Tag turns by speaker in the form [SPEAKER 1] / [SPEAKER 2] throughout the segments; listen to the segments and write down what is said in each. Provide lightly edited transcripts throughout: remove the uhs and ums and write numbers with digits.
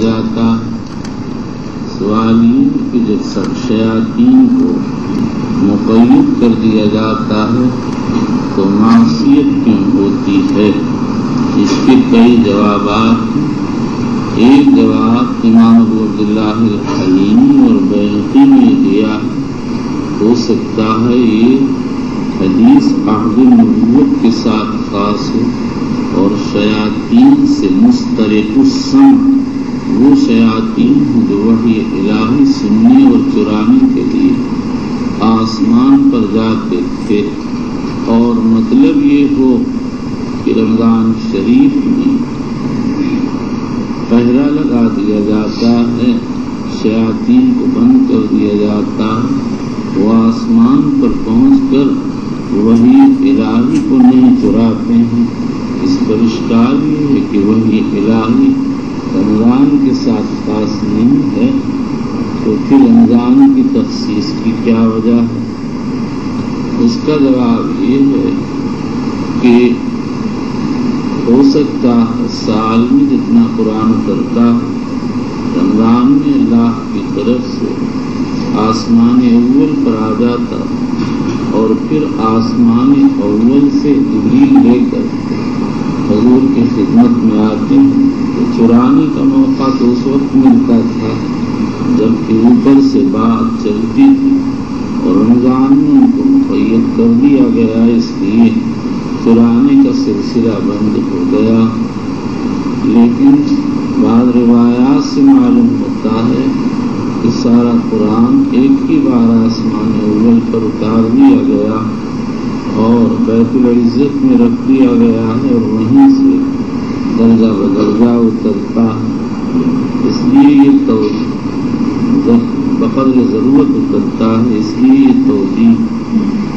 [SPEAKER 1] جاتا ہے۔ سوال یہ کہ جب سب شیاطین کو مقید کر دیا جاتا ہے تو معصیت کیوں ہوتی ہے؟ اس کے کئی جوابات ہیں۔ ایک جواب امام ابو عبداللہ الحلیمی اور بیہقی نے دیا، ہو سکتا ہے یہ حدیث عہد نبوت کے ساتھ خاص ہو اور شیاطین سے مسترق السمع، وہ شیاطین جو وحی الہی سننے اور چرانے کے لیے آسمان پر جاتے تھے، اور مطلب یہ ہو کہ رمضان شریف میں پہرا لگا دیا جاتا ہے، شیاطین کو بند کر دیا جاتا ہے، وہ آسمان پر پہنچ کر وحی الہی کو نہیں چراتے ہیں۔ اس پر اشکال یہ ہے کہ وحی الہی رمضان کے ساتھ خاص نہیں ہے، تو پھر رمضان کی تخصیص کی کیا وجہ ہے؟ اس کا جواب یہ ہے کہ ہو سکتا ہے سال میں جتنا قرآن اترتا رمضان میں اللہ کی طرف سے آسمان اول پر آ جاتا اور پھر آسمان اول سے جبریل لے کر حضور کی خدمت میں آتے ہیں، تو چرانے کا موقع تو اس وقت ملتا تھا جبکہ اوپر سے بات چلتی تھی، اور رمضان میں ان کو مقید کر دیا گیا، اس لیے چرانے کا سلسلہ بند ہو گیا۔ لیکن بعض روایات سے معلوم ہوتا ہے کہ سارا قرآن ایک ہی بار آسمان اول پر اتار دیا گیا اور بیت العزت میں رکھ دیا گیا ہے، اور وہیں سے درجہ بدرجہ اترتا ہے، اس لیے یہ بقدر ضرورت اترتا ہے، اس لیے یہ توجیہ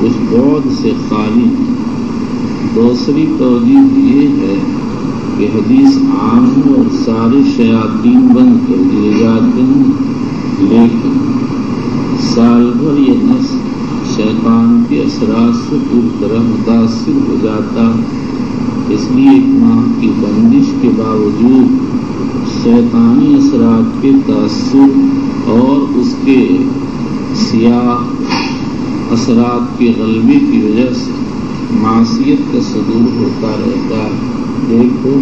[SPEAKER 1] کچھ بعد سے خالی ہے۔ دوسری توجیہ یہ ہے کہ حدیث عام ہے اور سارے شیاطین بند کر دیے جاتے ہیں، لیکن سال بھر یہ نفس شیطان کے اثرات سے پوری طرح متاثر ہو جاتا ہے، اس لیے ایک ماہ کی بندش کے باوجود شیطانی اثرات کے تاثر اور اس کے سیاہ اثرات کے غلبے کی وجہ سے معصیت کا صدور ہوتا رہتا ہے۔ دیکھو،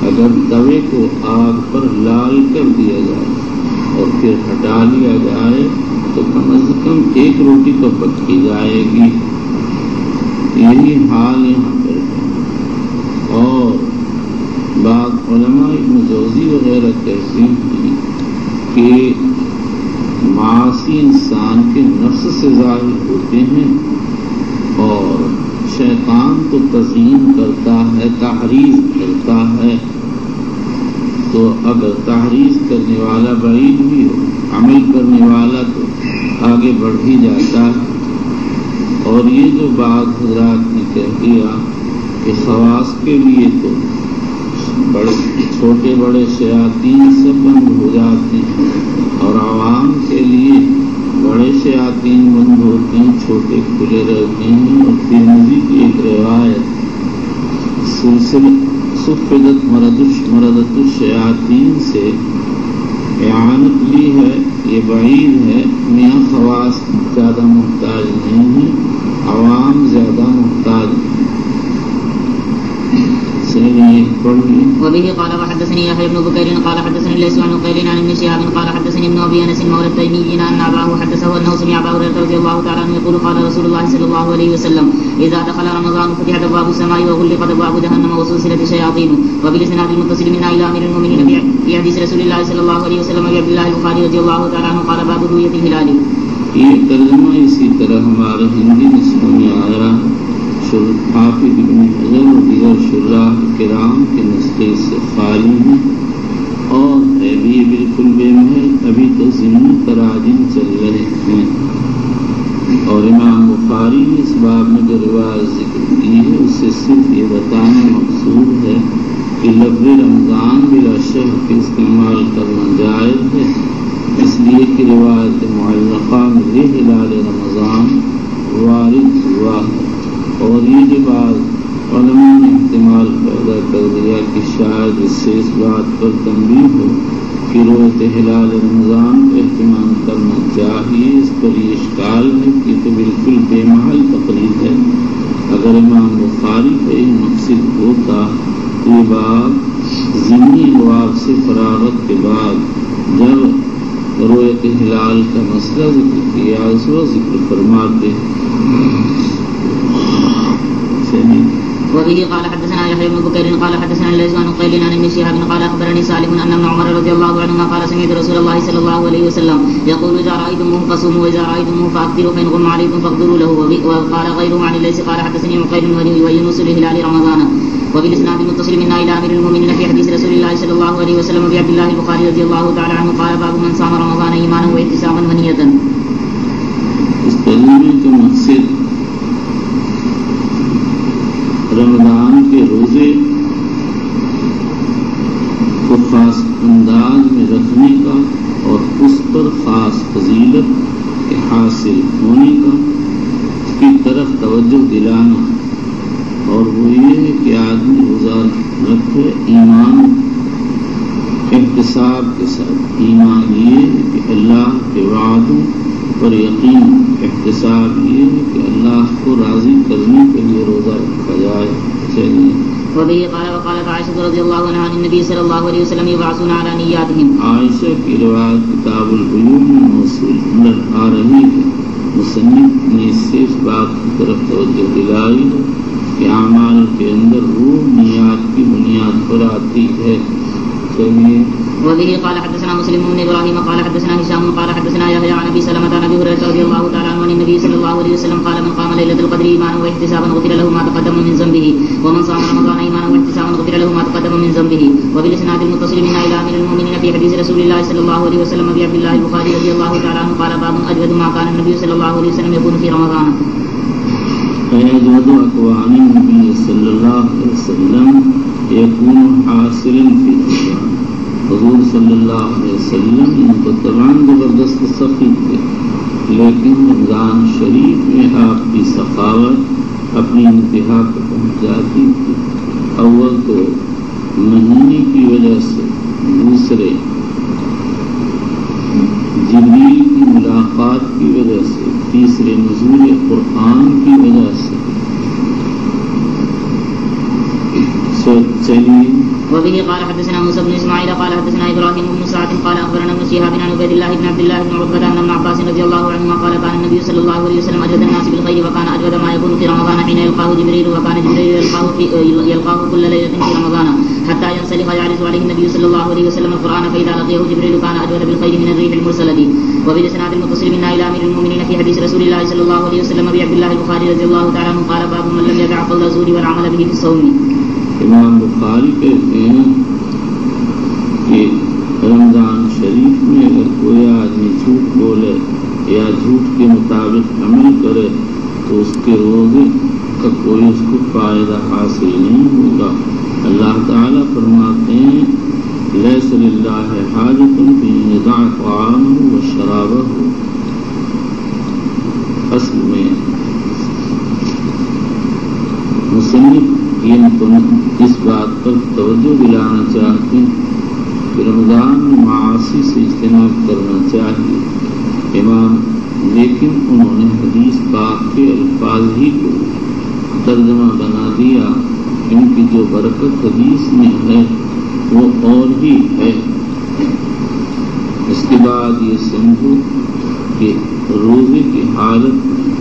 [SPEAKER 1] اگر توے کو آگ پر لال کر دیا جائے اور پھر ہٹا لیا جائے تو کم از کم ایک روٹی تو پکی جائے گی، یہی حال یہاں پر ہے۔ اور بعض علماء ابن جوزی وغیرہ کہتے ہیں کہ معاصی انسان کے نفس سے ظاہر ہوتے ہیں، اور شیطان تو تزیین کرتا ہے، تحریض کرتا ہے، تو اگر تحریض کرنے والا بعید بھی ہو، عمل کرنے والا تو آگے بڑھ ہی جاتا ہے۔ اور یہ جو بعض حضرات نے کہہ دیا کہ خواص کے لیے تو چھوٹے بڑے شیاطین سب بند ہو جاتے ہیں، اور عوام کے لیے بڑے شیاطین بند ہوتے ہیں، چھوٹے کھلے رہتے ہیں۔ اور ترمذی کی ایک روایت سلسلہ صفدت مردت الشیاطین سے اعانت لی ہے، یہ بعید ہے، میاں خواص زیادہ محتاج نہیں ہیں، عوام زیادہ محتاج ہیں۔
[SPEAKER 2] وبه قال وحدثني يحيى بن بكير قال حدثني الليث عن عقيل عن ابن شهاب قال حدثني ابن ابي انس مولى التيميين ان اباه حدثه انه سمع ابا هريره رضي الله تعالى عنه يقول قال رسول الله صلى الله عليه وسلم اذا دخل رمضان فتحت ابواب السماء وغلقت ابواب جهنم وسلسلت الشياطين. وبالاسناد المتصل منا الى امير المؤمنين في حديث رسول الله صلى الله عليه وسلم عبد الله البخاري رضي الله تعالى عنه قال باب رؤيه الهلال.
[SPEAKER 1] یہ ترجمہ اسی طرح ہمارے ہندی نسخوں میں آیا، حافظ ابن حجر اور دیگر شراح کرام کے نسخے سے خالی ہیں، اور ہے بھی بالکل بے محل، ابھی تو ضمنی تراجم چل رہے ہیں۔ اور امام بخاری نے اس باب میں جو روایت ذکر کی ہے اس سے صرف یہ بتانا مقصود ہے کہ لفظ رمضان بلا شک کے استعمال کرنا جائز ہے، اس لیے کہ روایت معلقہ میں ہلال رمضان وارد ہوا ہے۔ اور یہ جو بات علماء نے احتمال پیدا کر دیا کہ شاید اس سے اس بات پر تنبیہ ہو کہ رویت ہلال رمضان کا اہتمام کرنا چاہیے. اس پر یہ اشکال ہے کہ تو بالکل بے محل تقریر ہے. اگر امام بخاری کا یہ مقصد ہوتا تو یہ بات ضمنی ابواب سے فراغت کے بعد جب رویت ہلال کا مسئلہ ذکر کیا اس وقت ذکر فرماتے.
[SPEAKER 2] وبه قال حدثنا يحيى بن بكير قال حدثنا الليث عن قيل عن ابن شهاب قال اخبرني سالم ان ابن عمر رضي الله عنهما قال سمعت رسول الله صلى الله عليه وسلم يقول اذا رايتموه فصوموا واذا رايتموه فاقدروا فان غم عليكم فاقدروا له. وقال غيره عن الليث قال حدثني عقيل ويونس لهلال رمضان. وبالاسناد المتصل منا الى امير المؤمنين في حديث رسول الله صلى الله عليه وسلم وفي عبد الله البخاري رضي الله تعالى عنه قال باب من صام رمضان ايمانا واحتسابا ونية.
[SPEAKER 1] اس ترجمے کا مقصد رمضان کے روزے کو خاص انداز میں رکھنے کا اور اس پر خاص فضیلت کے حاصل ہونے کا اس کی طرف توجہ دلانا. اور وہ یہ ہے کہ آدمی روزہ رکھے ایمان احتساب کے ساتھ. ایمان یہ ہے کہ اللہ کے وعدوں پر یقین. احتساب یہ ہے کہ اللہ کو راضی کرنے کے لیے روزہ رکھا جائے. چلیے.
[SPEAKER 2] وبه قال وقالت عائشة رضي الله عنها عن النبي صلى الله عليه وسلم يبعثون على نياتهم.
[SPEAKER 1] عائشہ کی روایت کتاب العلوم میں موصول نظر آ رہی ہے. مصنف نے صرف بات کی طرف توجہ دلائی ہے کہ اعمال کے اندر روح نیات کی بنیاد پر آتی ہے. چلیے.
[SPEAKER 2] وبه قال حدثنا مسلم بن ابراهيم قال حدثنا هشام قال حدثنا يحيى عن ابي سلمة عن ابي هريرة رضي الله تعالى عنه عن النبي صلى الله عليه وسلم قال من قام ليلة القدر ايمانا واحتسابا غفر له ما تقدم من ذنبه ومن صام رمضان ايمانا واحتسابا غفر له ما تقدم من ذنبه. وبالاسناد المتصل منا الى امير المؤمنين في حديث رسول الله صلى الله عليه وسلم ابي عبد الله البخاري رضي الله تعالى عنه قال باب اجود ما كان النبي صلى الله عليه وسلم يكون في رمضان.
[SPEAKER 1] اجود اقوال النبي صلى الله عليه وسلم يكون حاصلا في رمضان. حضور صلی اللہ علیہ وسلم ان کو تمام زبردست سخی تھے، لیکن رمضان شریف میں آپ کی سخاوت اپنی انتہا کو پہنچ جاتی تھی. اول تو مہینے کی وجہ سے، دوسرے جبریل کی ملاقات کی وجہ سے، تیسرے نزول قرآن کی وجہ سے. چلیے.
[SPEAKER 2] وبه قال حدثنا موسى بن اسماعيل قال حدثنا ابراهيم بن سعد قال اخبرنا ابن شهاب عن عبيد الله بن عبد الله بن عتبة ان ابن عباس رضي الله عنهما قال كان النبي صلى الله عليه وسلم اجود الناس بالخير وكان اجود ما يكون في رمضان حين يلقاه جبريل وكان جبريل يلقاه كل ليلة في رمضان حتى ينسلخ يعرض عليه النبي صلى الله عليه وسلم القرآن فإذا لقيه جبريل كان اجود بالخير من الريح المرسلة. وبالاسناد المتصل منا الى امير المؤمنين في حديث رسول الله صلى الله عليه وسلم ابي عبد الله البخاري رضي الله تعالى عنه قال باب من لم يدع قول الزور والعمل به في الصوم.
[SPEAKER 1] امام بخاری کہتے ہیں کہ رمضان شریف میں اگر کوئی آدمی جھوٹ بولے یا جھوٹ کے مطابق عمل کرے تو اس کے روزے کا کوئی اس کو فائدہ حاصل نہیں ہوگا. اللہ تعالیٰ فرماتے ہیں لیس للہ حاجۃ فی یدع طعامہ وشرابہ. اصل میں مصنف اس بات پر توجہ دلانا چاہتے ہیں کہ رمضان میں معاصی سے اجتناب کرنا چاہیے. امام لیکن انہوں نے حدیث پاک کے الفاظ ہی کو ترجمہ بنا دیا. ان کی جو برکت حدیث میں ہے وہ اور ہی ہے. اس کے بعد یہ سمجھو کہ روزے کی حالت میں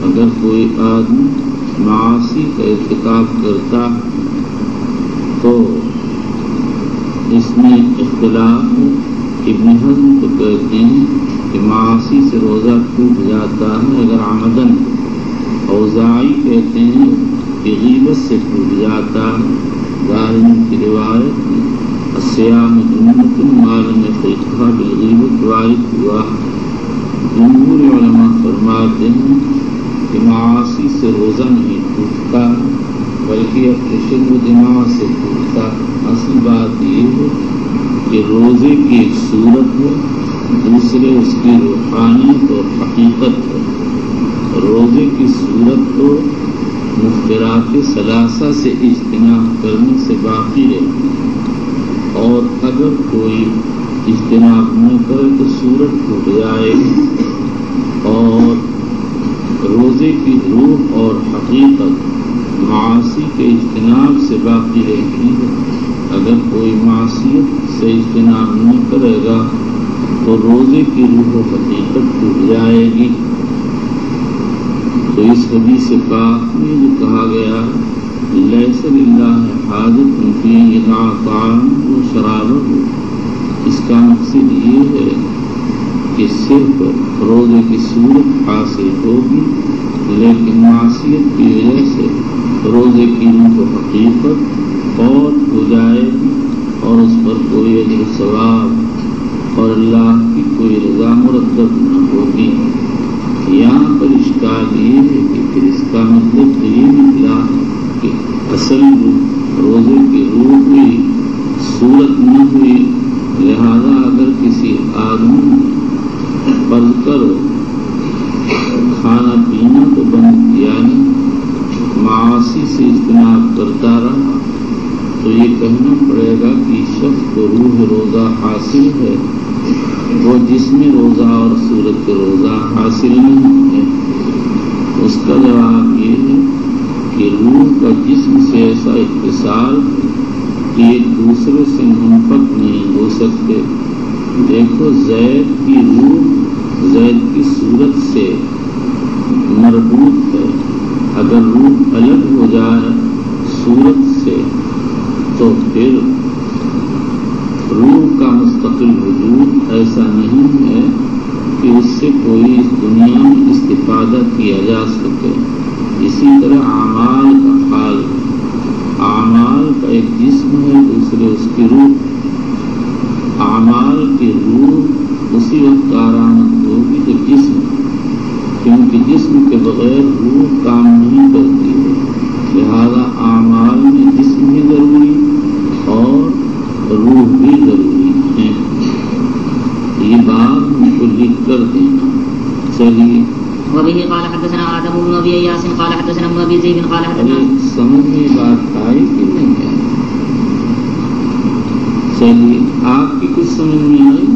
[SPEAKER 1] اگر کوئی آدمی معاصی کا ارتکاب کرتا تو اس میں اختلاف ہے. ابن حزم تو کہتے ہیں کہ معاصی سے روزہ ٹوٹ جاتا ہے اگر عمدن. اوزاعی کہتے ہیں کہ غیبت سے ٹوٹ جاتا ہے. دارمی کی روایت میں الصیام جنۃ ما لم یخلقها بالغیبۃ وارد ہوا. جمہور علماء فرماتے ہیں کہ معاصی سے روزہ نہیں ٹوٹتا بلکہ اپنے شرب و دماغ سے ٹوٹتا. اصل بات یہ ہے کہ روزے کی ایک صورت ہے، دوسرے اس کی روحانیت اور حقیقت ہے. روزے کی صورت تو مفترات ثلاثہ سے اجتناب کرنے سے باقی ہے، اور اگر کوئی اجتناب نہ کرے تو صورت ٹوٹ جائے گی اور روزے کی روح اور حقیقت معاصی کے اجتناب سے باقی رہتی ہے۔ اگر کوئی معصیت سے اجتناب نہ کرے گا تو روزے کی روح و حقیقت ٹوٹ جائے گی۔ تو اس حدیث پاک میں جو کہا گیا لیس للہ حاجۃ فی طعامہ و شرابہ، اس کا مقصد یہ ہے کہ صرف روزے کی صورت حاصل ہوگی لیکن معصیت کی وجہ سے روزے کی روح و حقیقت فوت ہو جائے گی اور اس پر کوئی اجر ثواب اور اللہ کی کوئی رضا مرتب نہ ہوگی۔ یہاں پر اشکال یہ ہے کہ پھر اس کا مطلب یہ نکلا کہ اصل روزے کی روح ہوئی صورت نہ ہوئی، لہذا اگر کسی آدمی نے فرض کرو کھانا پینا تو بند کیا نہیں، معاصی سے اجتناب کرتا رہا، تو یہ کہنا پڑے گا کہ شخص کو روح روزہ حاصل ہے، وہ جسم روزہ اور صورت روزہ حاصل نہیں ہے۔ اس کا جواب یہ ہے کہ روح کا جسم سے ایسا اتصال کہ ایک دوسرے سے منفک نہیں ہو سکتے۔ دیکھو زید کی روح زید کی صورت سے مربوط ہے، اگر روح الگ ہو جائے صورت سے تو پھر روح کا مستقل وجود ایسا نہیں ہے کہ اس سے کوئی اس دنیا میں استفادہ کیا جا سکے۔ اسی طرح اعمال کا حال، اعمال کا ایک جسم ہے، دوسرے اس کی روح۔ اعمال کی روح اسی وقت کارآمد ہوگی تو جسم، کیونکہ جسم کے بغیر روح کام نہیں کرتی ہے، لہذا اعمال میں جسم بھی ضروری اور روح بھی ضروری ہے۔ یہ بات ہم کو لکھ کر دینا چلیے۔
[SPEAKER 2] وبه قال حدثنا آدم بن ابي اياس قال حدثنا ابن ابي زيد قال حدثنا،
[SPEAKER 1] سمجھ میں بات آئی کہ نہیں ہے؟ چلیے آپ کی کچھ سمجھ میں آئی؟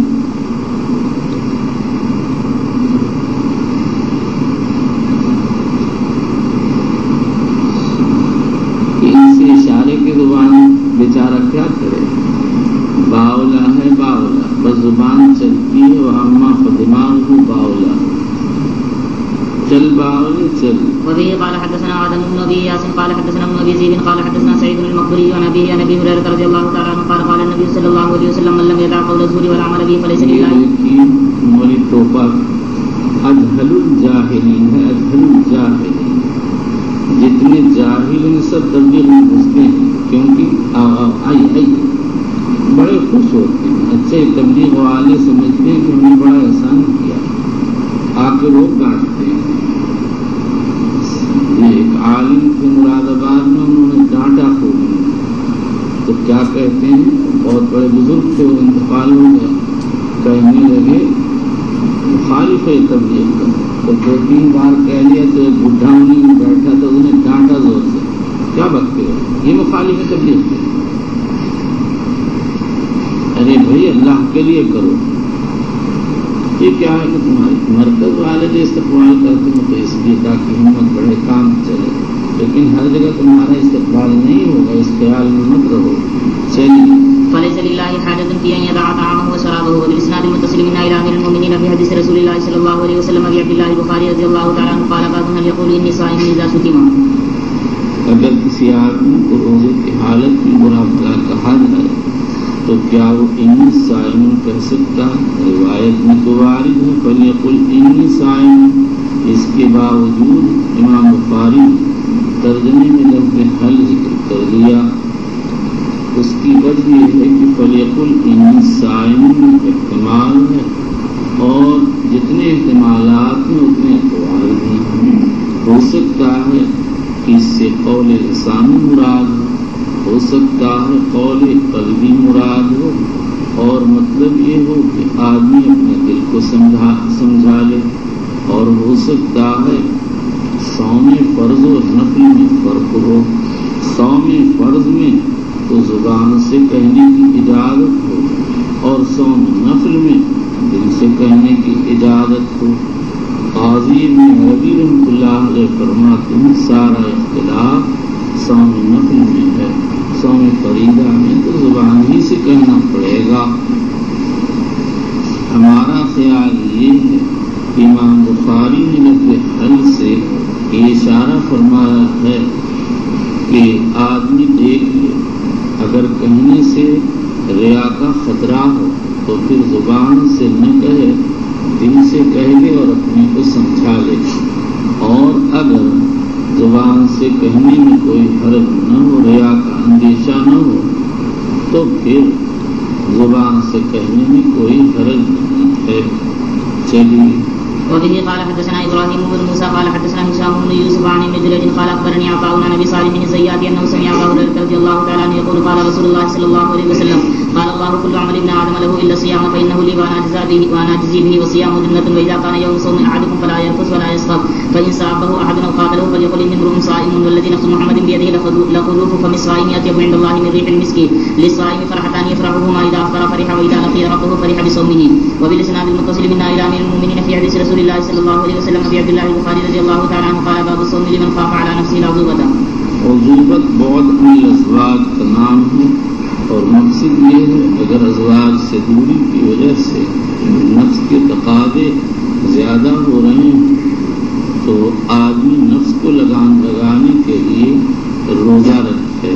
[SPEAKER 1] ان سے اشارے کی زبان بیچارہ کیا کرے؟ باولا ہے باولا، بس زبان چلتی ہے، وہ اما دماغ کو باولا، چل باولے چل۔
[SPEAKER 2] وبه قال حدثنا آدم بن ابي اياس قال حدثنا ابن ابي زيد قال حدثنا سعيد المقبري عن ابيه عن ابي هريره رضي الله تعالى عنه قال قال النبي صلى الله عليه وسلم من لم يدع قول الزور والعمل به فليس لله۔
[SPEAKER 1] مولی توپا اجہل الجاہلین ہے، اجہل الجاہلین، جتنے جاہل ہیں سب تبلیغ میں گھستے ہیں، کیونکہ آئی بڑے خوش ہوتے ہیں، اچھے تبلیغ والے سمجھتے ہیں کہ انہوں نے بڑا احسان کیا، آ کے لوگ ڈانٹتے ہیں۔ ایک عالم کے مراد آباد میں انہوں نے ڈانٹا خوب، تو کیا کہتے ہیں، بہت بڑے بزرگ تھے، وہ انتقال ہو گیا، کہنے لگے مخالف ہے تبلیغ کا، تو 2-3 بار کہہ لیا تو ایک بڈھا انہیں میں بیٹھا تو انہیں ڈانٹا زور سے، کیا بکتے ہو، یہ مخالف ہے تبلیغ کے؟ ارے بھائی اللہ کے لیے کرو، یہ کیا ہے کہ تمہاری مرکز والے جو استقبال کرتے ہیں تو اس لیے تاکہ ہمت بڑے کام چلے، لیکن ہر جگہ تمہارا استقبال نہیں ہوگا، اس خیال میں مت رہو۔ چلیے
[SPEAKER 2] فليس لله حاجة في أن يدع طعامه وشرابه وبالإسناد المتصل منا إلى أمير المؤمنين في حديث رسول الله صلى الله عليه وسلم أبي عبد الله البخاري رضي الله تعالى عنه قال بعضهم هل يقول إني صائم إذا شتم۔
[SPEAKER 1] اگر کسی آدمی کو روزے کی حالت میں برا بھلا کہا جائے تو کیا وہ انی صائم کہہ سکتا ہے؟ روایت میں تو وارد ہے فلیقل انی صائم، اس کے باوجود امام بخاری ترجمے میں لفظ حل ذکر کر دیا۔ اس کی وجہ یہ ہے کہ فلیقل انی صائم میں احتمال ہے، اور جتنے احتمالات ہیں اتنے اقوال بھی ہیں۔ ہو سکتا ہے کہ اس سے قول لسانی مراد ہو سکتا ہے قول قلبی مراد ہو، اور مطلب یہ ہو کہ آدمی اپنے دل کو سمجھا لے، اور ہو سکتا ہے صوم فرض و نفل میں فرق ہو۔ صوم فرض میں تو زبان سے کہنے کی اجازت ہو، اور صوم نفل میں دل سے کہنے کی اجازت ہو۔ قاضی ابن عربی رحمۃ اللہ علیہ فرماتے ہیں سارا اختلاف صوم نفل میں ہے، صوم فریضہ میں تو زبان ہی سے کہنا پڑے گا۔ ہمارا خیال یہ ہے کہ امام بخاری نے لفظ حل سے یہ اشارہ فرمایا ہے کہ آدمی دیکھ لے، اگر کہنے سے ریا کا خطرہ ہو تو پھر زبان سے نہ کہے، دل سے کہہ لے اور اپنے کو سمجھا لے، اور اگر زبان سے کہنے میں کوئی حرج نہ ہو، ریا کا اندیشہ نہ ہو، تو پھر زبان سے کہنے میں کوئی حرج نہیں ہے۔ چلیے۔
[SPEAKER 2] وبه قال حدثنا ابراهيم بن موسى قال حدثنا هشام بن يوسف عن ابن جريج قال اخبرني عطاء عن ابي صالح بن الزيات انه سمع ابا هريره رضي الله تعالى عنه يقول قال رسول الله صلى الله عليه وسلم قال الله كل عمل ابن ادم له الا الصيام فانه لي وانا اجزي به والصيام جنة واذا كان يوم صوم احدكم فلا يرفث ولا يسخط فان صابه احد او قاتله فليقل اني امرؤ صائم والذي نفس محمد بيده لخلوف فم الصائم يطيب عند الله من ريح المسك للصائم فرحتان يفرحهما اذا افطر فرح واذا لقي ربه فرح بصومه وبالاسناد المتصل منا الى امير المؤمنين في حديث رسول الله صلى الله عليه وسلم ابي عبد الله البخاري رضي الله تعالى عنه قال باب الصوم لمن خاف على نفسه العذوبة۔
[SPEAKER 1] عذوبت بعد عن الازواج کا نام ہے، اور مقصد یہ ہے اگر ازواج سے دوری کی وجہ سے نفس کے تقاضے زیادہ ہو رہے ہیں تو آدمی نفس کو لگانے کے لیے روزہ رکھے،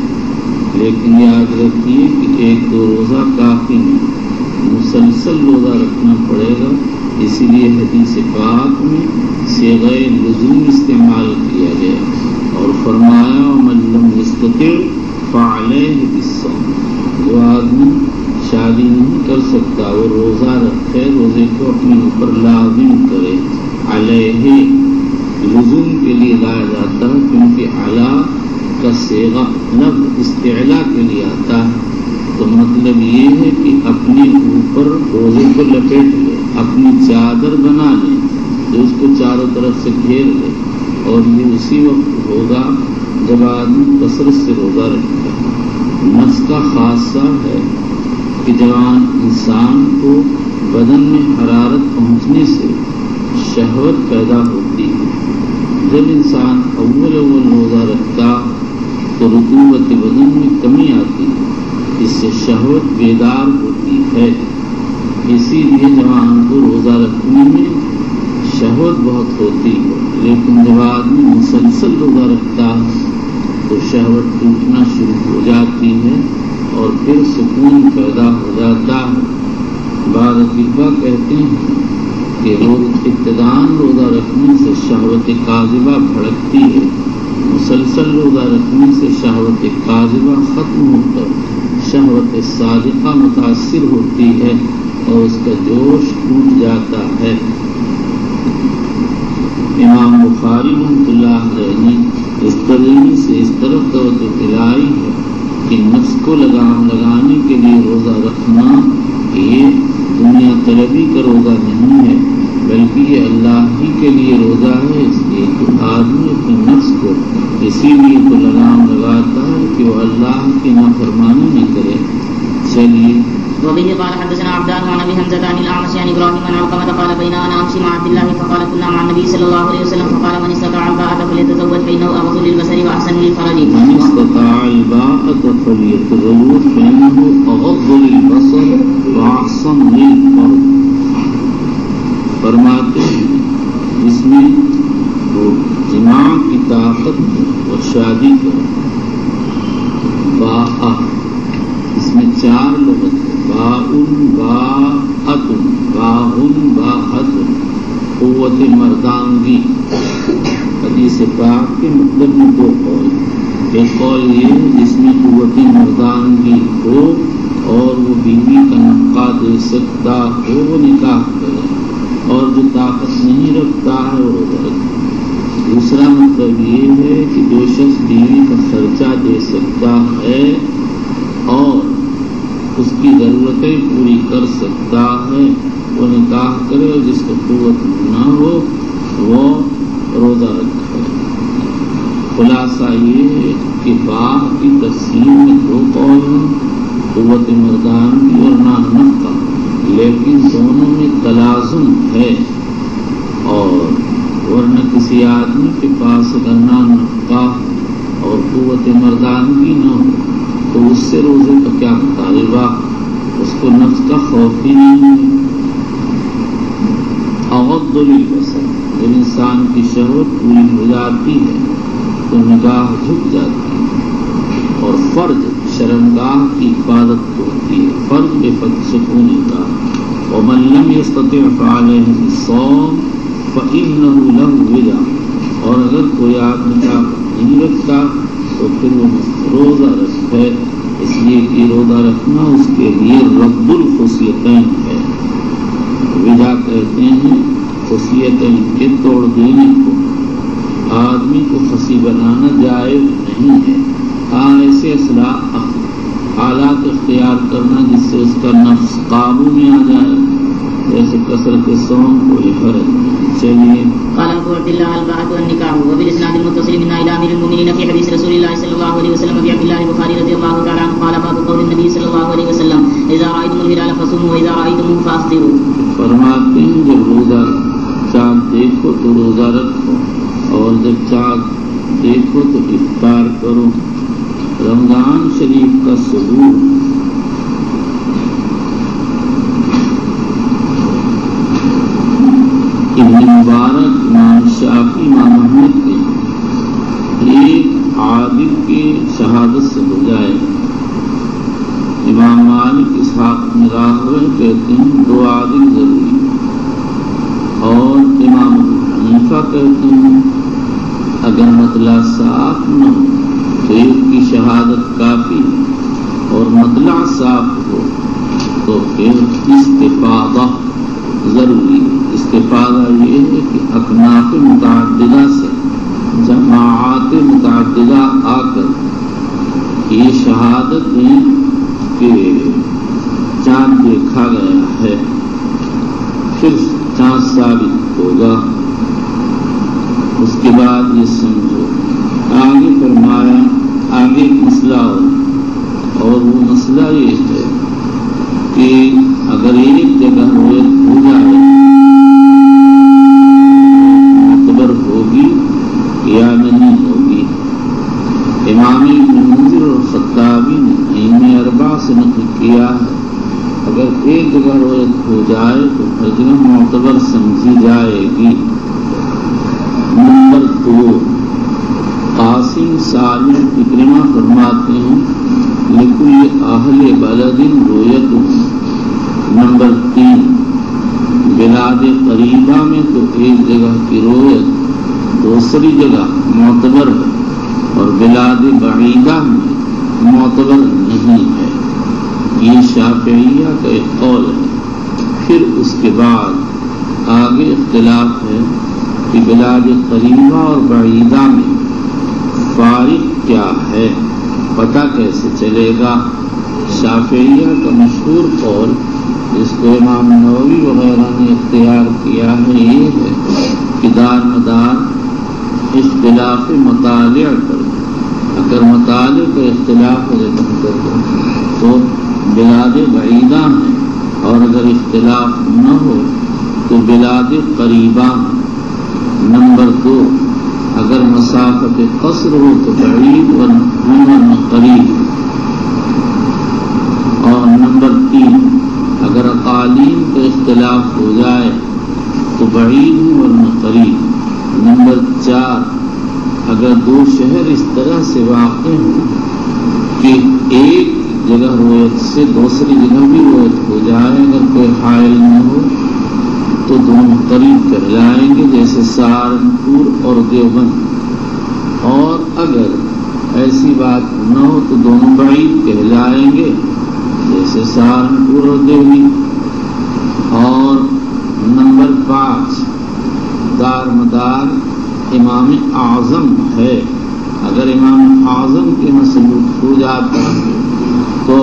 [SPEAKER 1] لیکن یاد رکھیے کہ ایک دو روزہ کافی نہیں، مسلسل روزہ رکھنا پڑے گا۔ اسی لیے حدیث پاک میں صیغہ لزوم استعمال کیا گیا اور فرمایا ومن لم یستطع فعلیہ بالصوم، جو آدمی شادی نہیں کر سکتا وہ روزہ رکھے، روزے کو اپنے اوپر لازم کرے۔ علیہ لزوم کے لیے لایا جاتا ہے کیونکہ علی کا صیغہ لفظ استعلاء کے لیے آتا ہے، تو مطلب یہ ہے کہ اپنے اوپر روزے کو لپیٹ لے، اپنی چادر بنا لے جو اس کو چاروں طرف سے گھیر لے، اور یہ اسی وقت ہوگا جب آدمی کثرت سے روزہ رکھے۔ نفس کا خاصہ ہے کہ جوان انسان کو بدن میں حرارت پہنچنے سے شہوت پیدا ہوتی ہے۔ جب انسان اول روزہ رکھتا تو رطوبت بدن میں کمی آتی ہے، اس سے شہوت بیدار ہوتی ہے۔ اسی لیے جوان کو روزہ رکھنے میں شہوت بہت ہوتی ہے، لیکن جب آدمی مسلسل روزہ رکھتا ہے تو شہوت ٹوٹنا شروع ہو جاتی ہے اور پھر سکون پیدا ہو جاتا ہے۔ بعض اطباء کہتے ہیں کہ ابتداءً روزہ رکھنے سے شہوت کاذبہ بھڑکتی ہے، مسلسل روزہ رکھنے سے شہوت کاذبہ ختم ہو کر شہوت صادقہ متاثر ہوتی ہے اور اس کا جوش ٹوٹ جاتا ہے۔ امام بخاری رحمۃ اللہ علیہ نے اس ترجمے سے اس طرف توجہ دلائی ہے کہ نفس کو لگانے کے لیے روزہ رکھنا یہ دنیا طلبی کا روزہ نہیں ہے، بلکہ یہ اللہ ہی کے لیے روزہ ہے۔ اس لیے کہ آدمی اپنے نفس کو اسی لیے تو لگاتا ہے کہ وہ اللہ کی نافرمانی نہ کرے۔ چلیے۔
[SPEAKER 2] وبه قال حدثنا عبدان عن ابي حمزه عن الاعمش عن ابراهيم عن علقمه قال بين انا امشي مع عبد الله فقال كنا مع النبي صلى الله عليه وسلم فقال من استطاع الباءة فليتزوج فانه اغض للبصر واحسن للفرج۔
[SPEAKER 1] من استطاع الباءة فليتزوج فانه اغض للبصر واحسن للفرج۔ فرماتے ہیں جس میں جماع کی طاقت اور شادی کرو، باء اس میں چار لغت ہے، باءن باءتن باءن باءتن، قوت مردانگی۔ حدیث پاک کے مطلب میں دو قول، ایک قول یہ ہے جس میں قوت مردانگی ہو اور وہ بیوی کا نفقہ دے سکتا ہو وہ نکاح کرے، اور جو طاقت نہیں رکھتا ہے وہ روزہ رکھے۔ دوسرا مطلب یہ ہے کہ جو شخص بیوی کا خرچہ دے سکتا ہے اور اس کی ضرورتیں پوری کر سکتا ہے وہ نکاح کرے، اور جس کو قوت نہ ہو وہ روزہ رکھے۔ خلاصہ یہ ہے کہ باء کی تقسیم میں دو قول ہیں، قوت مردانگی اور نان نفقہ۔ لیکن دونوں میں تلازم ہے، اور ورنہ کسی آدمی کے پاس اگر نہ نفقہ اور قوت مردانگی نہ ہو تو اس سے روزے کا کیا مطالبہ، اس کو نفس کا خوف ہی نہیں ہے۔ اغض للبصر، جب انسان کی شہوت پوری ہو جاتی ہے تو نگاہ جھک جاتی ہے، اور فرج شرمگاہ کی حفاظت ہوتی ہے، فرج بے سکون کا۔ ومن لم يستطع فعليه الصوم فإنه له وجاء، اور اگر کوئی آدمی طاقت نہیں رکھتا تو پھر وہ روزہ رکھے، اس لیے کہ روزہ رکھنا اس کے لیے رد الخصیتین ہے۔ وجا کہتے ہیں خصیتین کے توڑ دینے کو، آدمی کو خصی بنانا جائز نہیں ہے۔ ہاں ایسے حالات اختیار کرنا جس سے اس کا نفس قابو میں آ جائے، جیسے کثرت صوم کو فرض۔ چلیے
[SPEAKER 2] قال ابو عبد الله الباءة والنكاح وبالاسناد المتصل من الى امير المؤمنين في حديث رسول الله صلى الله عليه وسلم ابي عبد الله البخاري رضي الله تعالى عنه قال باب قول النبي صلى الله عليه وسلم اذا رايتم الهلال فصوموا واذا رايتموه فافطروا۔
[SPEAKER 1] فرماتے ہیں جب روزہ چاند دیکھو تو روزہ رکھو، اور جب چاند دیکھو تو افطار کرو۔ رمضان شریف کا ثبوت ابن مبارک، امام شافعی، امام احمد کے ایک عادل کی شہادت سے ہو جائے۔ امام مالک اسحاق بن راہوی کہتے ہیں 2 عادل ضروری، اور امام ابو حنیفہ کہتے ہیں اگر مطلع صاف نہ ہو تو ایک کی شہادت کافی، اور مطلع صاف ہو تو پھر استفادہ ضروری۔ استفادہ یہ ہے کہ اکناف متعددہ سے جماعات متعددہ آ کر یہ شہادت دیں کہ چاند دیکھا گیا ہے، پھر چاند ثابت ہوگا۔ اس کے بعد یہ سمجھو آگے فرمایا، آگے ایک مسئلہ اور وہ مسئلہ یہ ہے کہ اگر ایک جگہ رویت ہو جائے معتبر ہوگی یا نہیں ہوگی۔ امام ابن منذر اور خطابی نے ائمہ 4 سے نقل کیا ہے اگر ایک جگہ رویت ہو جائے تو ہر جگہ معتبر سمجھی جائے گی۔ نمبر 2 قاسم سالم اکرمہ فرماتے ہیں لکل اہل بلد رویت۔ نمبر 3 بلاد قریبہ میں تو ایک جگہ کی رویت دوسری جگہ معتبر ہے، اور بلاد بعیدہ میں معتبر نہیں ہے۔ یہ شافعیہ کا ایک قول ہے۔ پھر اس کے بعد آگے اختلاف ہے کہ بلاد قریبہ اور بعیدہ میں فارق کیا ہے، پتہ کیسے چلے گا۔ شافعیہ کا مشہور قول جس کو امام نووی وغیرہ نے اختیار کیا ہے یہ ہے کہ دار مدار اختلاف مطالعہ کر، اگر مطالعے کا اختلاف تو بلاد بعیدہ ہیں، اور اگر اختلاف نہ ہو تو بلاد قریبہ ہیں۔ نمبر 2 اگر مسافت قصر ہو تو بعید ورنہ قریب، اور نمبر 3 اگر اقالیم کا اختلاف ہو جائے تو بعید ورنہ قریب۔ نمبر 4 اگر 2 شہر اس طرح سے واقع ہوں کہ ایک جگہ رویت سے دوسری جگہ بھی رویت ہو جائے، اگر کوئی حائل نہ ہو تو دونوں قریب کہلائیں گے، جیسے سہارنپور اور دیوبند، اور اگر ایسی بات نہ ہو تو دونوں بعید کہلائیں گے، جیسے سہارنپور اور دہلی۔ اور نمبر 5 دار مدار امام اعظم ہے، اگر امام اعظم کے مسلوط ہو جاتا ہے تو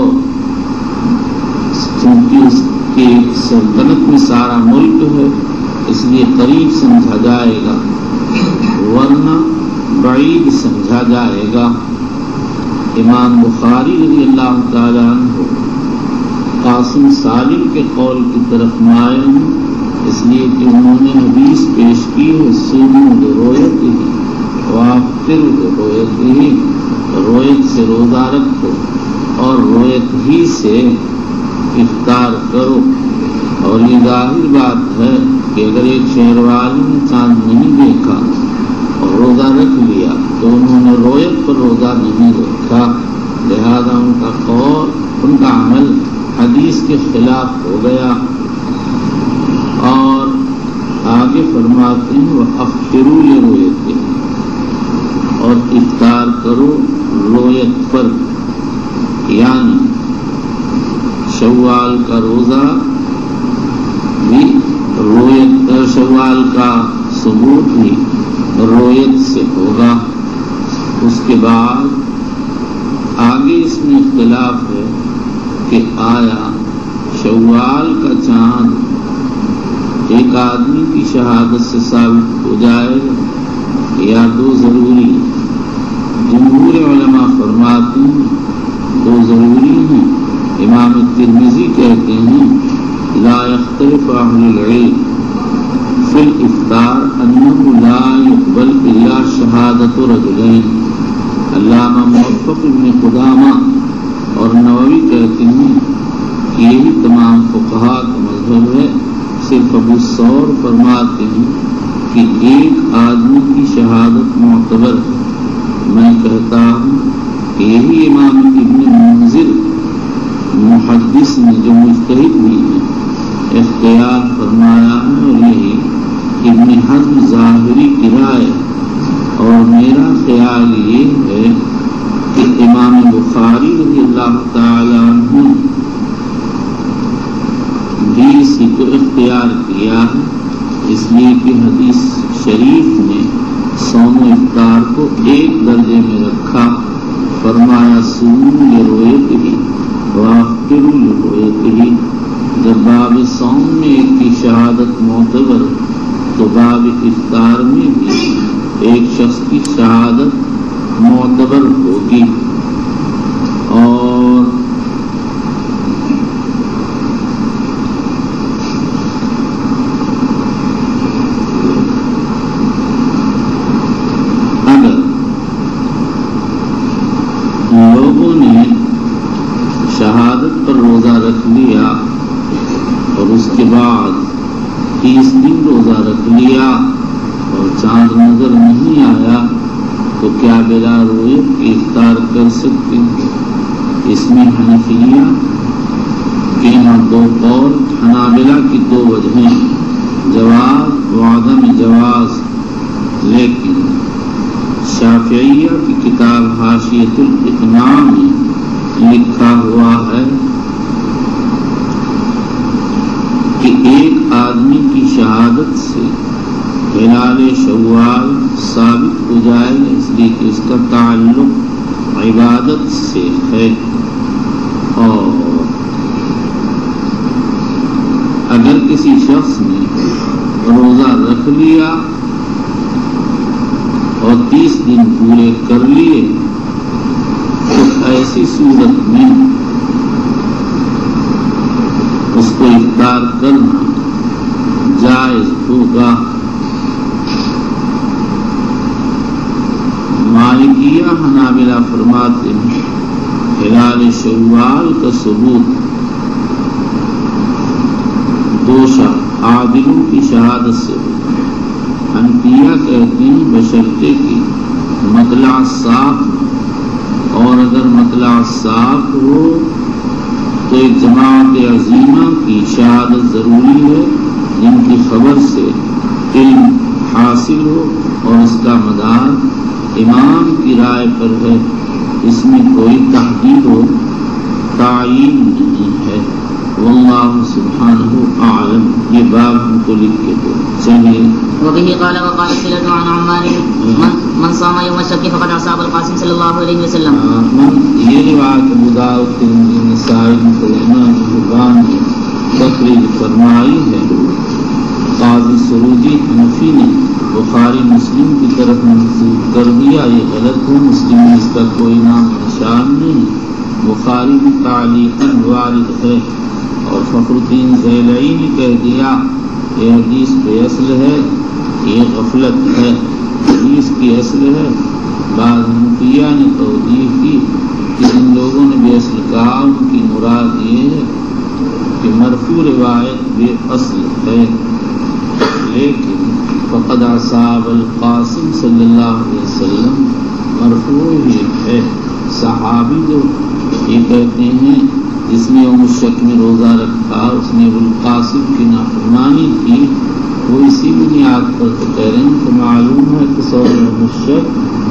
[SPEAKER 1] چونکہ اس کی سلطنت میں سارا ملک ہے اس لیے قریب سمجھا جائے گا، ورنہ بعید سمجھا جائے گا۔ امام بخاری رضی اللہ تعالیٰ عنہ قاسم سالم کے قول کی طرف مائل ہوں، اس لیے کہ انہوں نے حدیث پیش کی ہے سومو برؤیت ہی وافطروا برؤیت ہی، رویت سے روزہ رکھو اور رویت ہی سے افطار کرو۔ اور یہ ظاہر بات ہے کہ اگر ایک شہر والے نے چاند نہیں دیکھا اور روزہ رکھ لیا تو انہوں نے رویت پر روزہ نہیں رکھا، لہذا ان کا قول، ان کا عمل حدیث کے خلاف ہو گیا۔ اور آگے فرماتے ہیں وَأَفْطِرُوا لِرُؤْيَتِهِ، اور افطار کرو رویت پر، یعنی شوال کا روزہ بھی رویت، شوال کا ثبوت بھی رویت سے ہوگا۔ اس کے بعد آگے اس میں اختلاف ہے کہ آیا شوال کا چاند ایک آدمی کی شہادت سے ثابت ہو جائے گا یا دو ضروری؟ جمہور علماء فرماتے ہیں دو ضروری ہیں۔ امام ترمذی کہتے ہیں لا يختلف اہل العلم فی الافطار انه لا يقبل الا شہادت رجلین۔ علامہ موفق ابن قدامہ اور نووی کہتے ہیں کہ یہی تمام فقہاء کا مذہب ہے، صرف ابو ثور فرماتے ہیں کہ ایک آدمی کی شہادت معتبر ہے۔ میں کہتا ہوں کہ یہی امام ابن منذر محدث نے جو مجتہد بھی ہے اختیار فرمایا ہے، اور یہی ابن حزم ظاہری کی رائے۔ اور میرا خیال یہ ہے کہ امام بخاری رضی اللہ تعالی عنہ بھی اسی کو اختیار کیا ہے، اس لیے کہ حدیث شریف نے صوم و افطار کو ایک درجے میں رکھا، فرمایا صوموا لرؤیتہ وافطروا لرؤیتہ۔ جب باب صوم میں ایک کی شہادت معتبر تو باب افطار میں بھی ایک شخص کی شہادت معتبر ہوگی۔ اور اگر لوگوں نے شہادت پر روزہ رکھ لیا اور اس کے بعد 30 دن روزہ رکھ لیا اور چاند نظر نہیں آیا تو کیا بلا رویت کی افطار کر سکتے ہیں؟ اس میں حنفیہ کے یہاں دو قول، حنابلہ کی دو وجہیں، جواز و عدم جواز، لیکن شافعیہ کی کتاب حاشیۃ الاقناع میں لکھا ہوا ہے کہ ایک آدمی کی شہادت سے ہلال شوال ثابت ہو جائے گا، اس لیے کہ اس کا تعلق عبادت سے ہے۔ اور اگر کسی شخص نے روزہ رکھ لیا اور 30 دن پورے کر لیے تو ایسی صورت میں اس کو افطار کرنا جائز ہوگا۔ مالکیہ حنابلہ فرماتے ہیں ہلال شوال کا ثبوت دو عادلوں کی شہادت سے ہوگا۔ حنفیہ کہتے ہیں بشرطے کی مطلع صاف، اور اگر مطلع صاف ہو تو ایک جماعت عظیمہ کی شہادت ضروری ہے جن کی خبر سے علم حاصل ہو اور اس کا مدار امام کی رائے پر ہے، اس میں کوئی تحدید و تعیین نہیں ہے۔ واللہ سبحانہ اعلم۔ یہ باب ہم کو لکھ کے دو چلیے۔
[SPEAKER 2] وبه قال وقال سلة عن عمار من صام يوم الشك فقد عصى القاسم صلی اللہ علیہ وسلم۔
[SPEAKER 1] یہ روایت ابو داؤد ترمذی نسائی ابن حبان نے تخریج فرمائی ہے۔ قاضی سروجی حنفی نے بخاری مسلم کی طرف منسوخ کر دیا، یہ غلط ہے، مسلم میں اس کا کوئی نام نشان نہیں، بخاری میں تعلیقاً وارد ہے۔ اور فخر الدین زیلعی نے کہہ دیا یہ حدیث بے اصل ہے، یہ غفلت ہے، حدیث کی اصل ہے۔ بعض حنفیہ نے توضیح کی کہ ان لوگوں نے بے اصل کہا، ان کی مراد یہ ہے کہ مرفوع روایت بے اصل ہے، لیکن فقد اصاب القاسم صلی اللہ علیہ وسلم مرفوع ہی ہے۔ صحابی جو یہ کہتے ہیں جس نے یوم الشک میں روزہ رکھا اس نے ابوالقاسم کی نافرمانی کی، وہ اسی بنیاد پر تو کہہ رہے ہیں کہ معلوم ہے کہ سور یوم الشک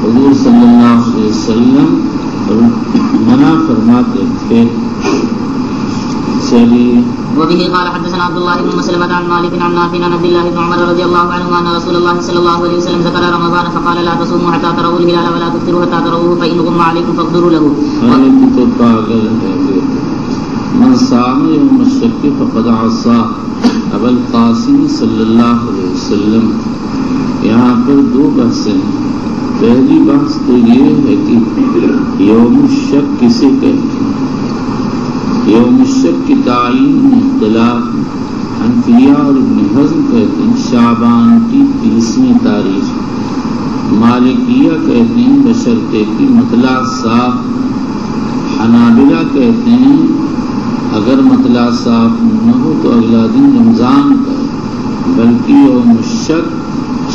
[SPEAKER 1] حضور صلی اللہ علیہ وسلم منع فرماتے تھے۔ چلیے
[SPEAKER 2] وبه قال حدثنا عبد الله بن مسلمة عن مالك عن نافع عن عبد الله بن عمر رضي الله عنهما أن رسول الله صلى الله عليه وسلم ذكر رمضان فقال لا تصوموا حتى تروا الهلال ولا تفطروا حتى تروه فإن غم عليكم فاقدروا له.
[SPEAKER 1] تو پاگل ہے، من صام یوم الشک فقد عصى ابا القاسم صلی اللہ علیہ وسلم۔ یہاں پر دو بحثیں ہیں۔ پہلی بحث تو یہ ہے کہ یوم الشک کسے کہتے ہیں۔ یوم الشک کی تعین میں اختلاف، حنفیہ اور ابن حزم کہتے ہیں شعبان کی 30ویں تاریخ، مالکیہ کہتے ہیں بشرطے کی مطلع صاف، حنابلہ کہتے ہیں اگر مطلع صاف نہ ہو تو اگلا دن رمضان کا ہے، بلکہ یوم الشک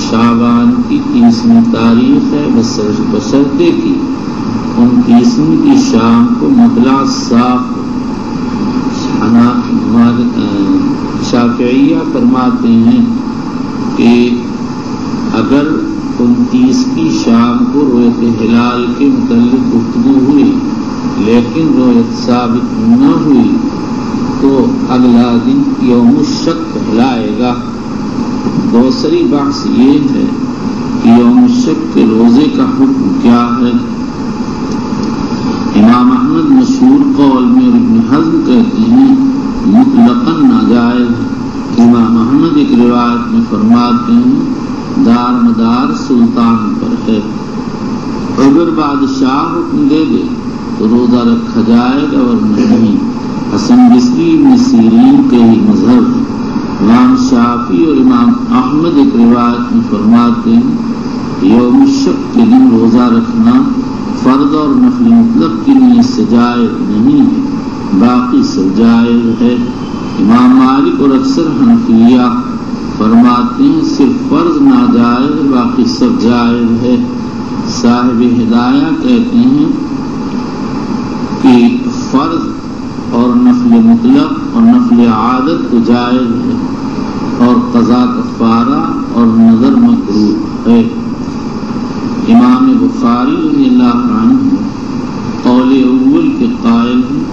[SPEAKER 1] شعبان کی 30ویں تاریخ ہے بشرطے کی 29ویں کی شام کو مطلع صاف۔ شافعیہ فرماتے ہیں کہ اگر 29 کی شام کو رویت ہلال کے متعلق گفتگو ہوئی لیکن رویت ثابت نہ ہوئی تو اگلا دن یوم الشک کہلائے گا۔ دوسری بحث یہ ہے کہ یوم الشک کے روزے کا حکم کیا ہے۔ امام احمد مشہور قول میں اور ابن حزم کہتے ہیں مطلقاً ناجائز۔ امام احمد ایک روایت میں فرماتے ہیں دار مدار سلطان پر ہے، اگر بادشاہ حکم دے دے تو روزہ رکھا جائے گا ورنہ نہیں۔ حسن بصری ابن سیرین کے ہی مذہب ہے۔ امام شافعی اور امام احمد ایک روایت میں فرماتے ہیں یوم الشک کے دن روزہ رکھنا فرض اور نفل مطلق کی نیت سے جائز نہیں ہے، باقی سب جائز ہے۔ امام مالک اور اکثر حنفیہ فرماتے ہیں صرف فرض ناجائز، باقی سب جائز ہے۔ صاحب ہدایہ کہتے ہیں کہ فرض اور نفل مطلق اور نفل عادت تو جائز ہے اور قضا کفارہ اور نظر مکروہ ہے۔ امام بخاری رضی اللہ عنہ قول اول کے قائل ہیں،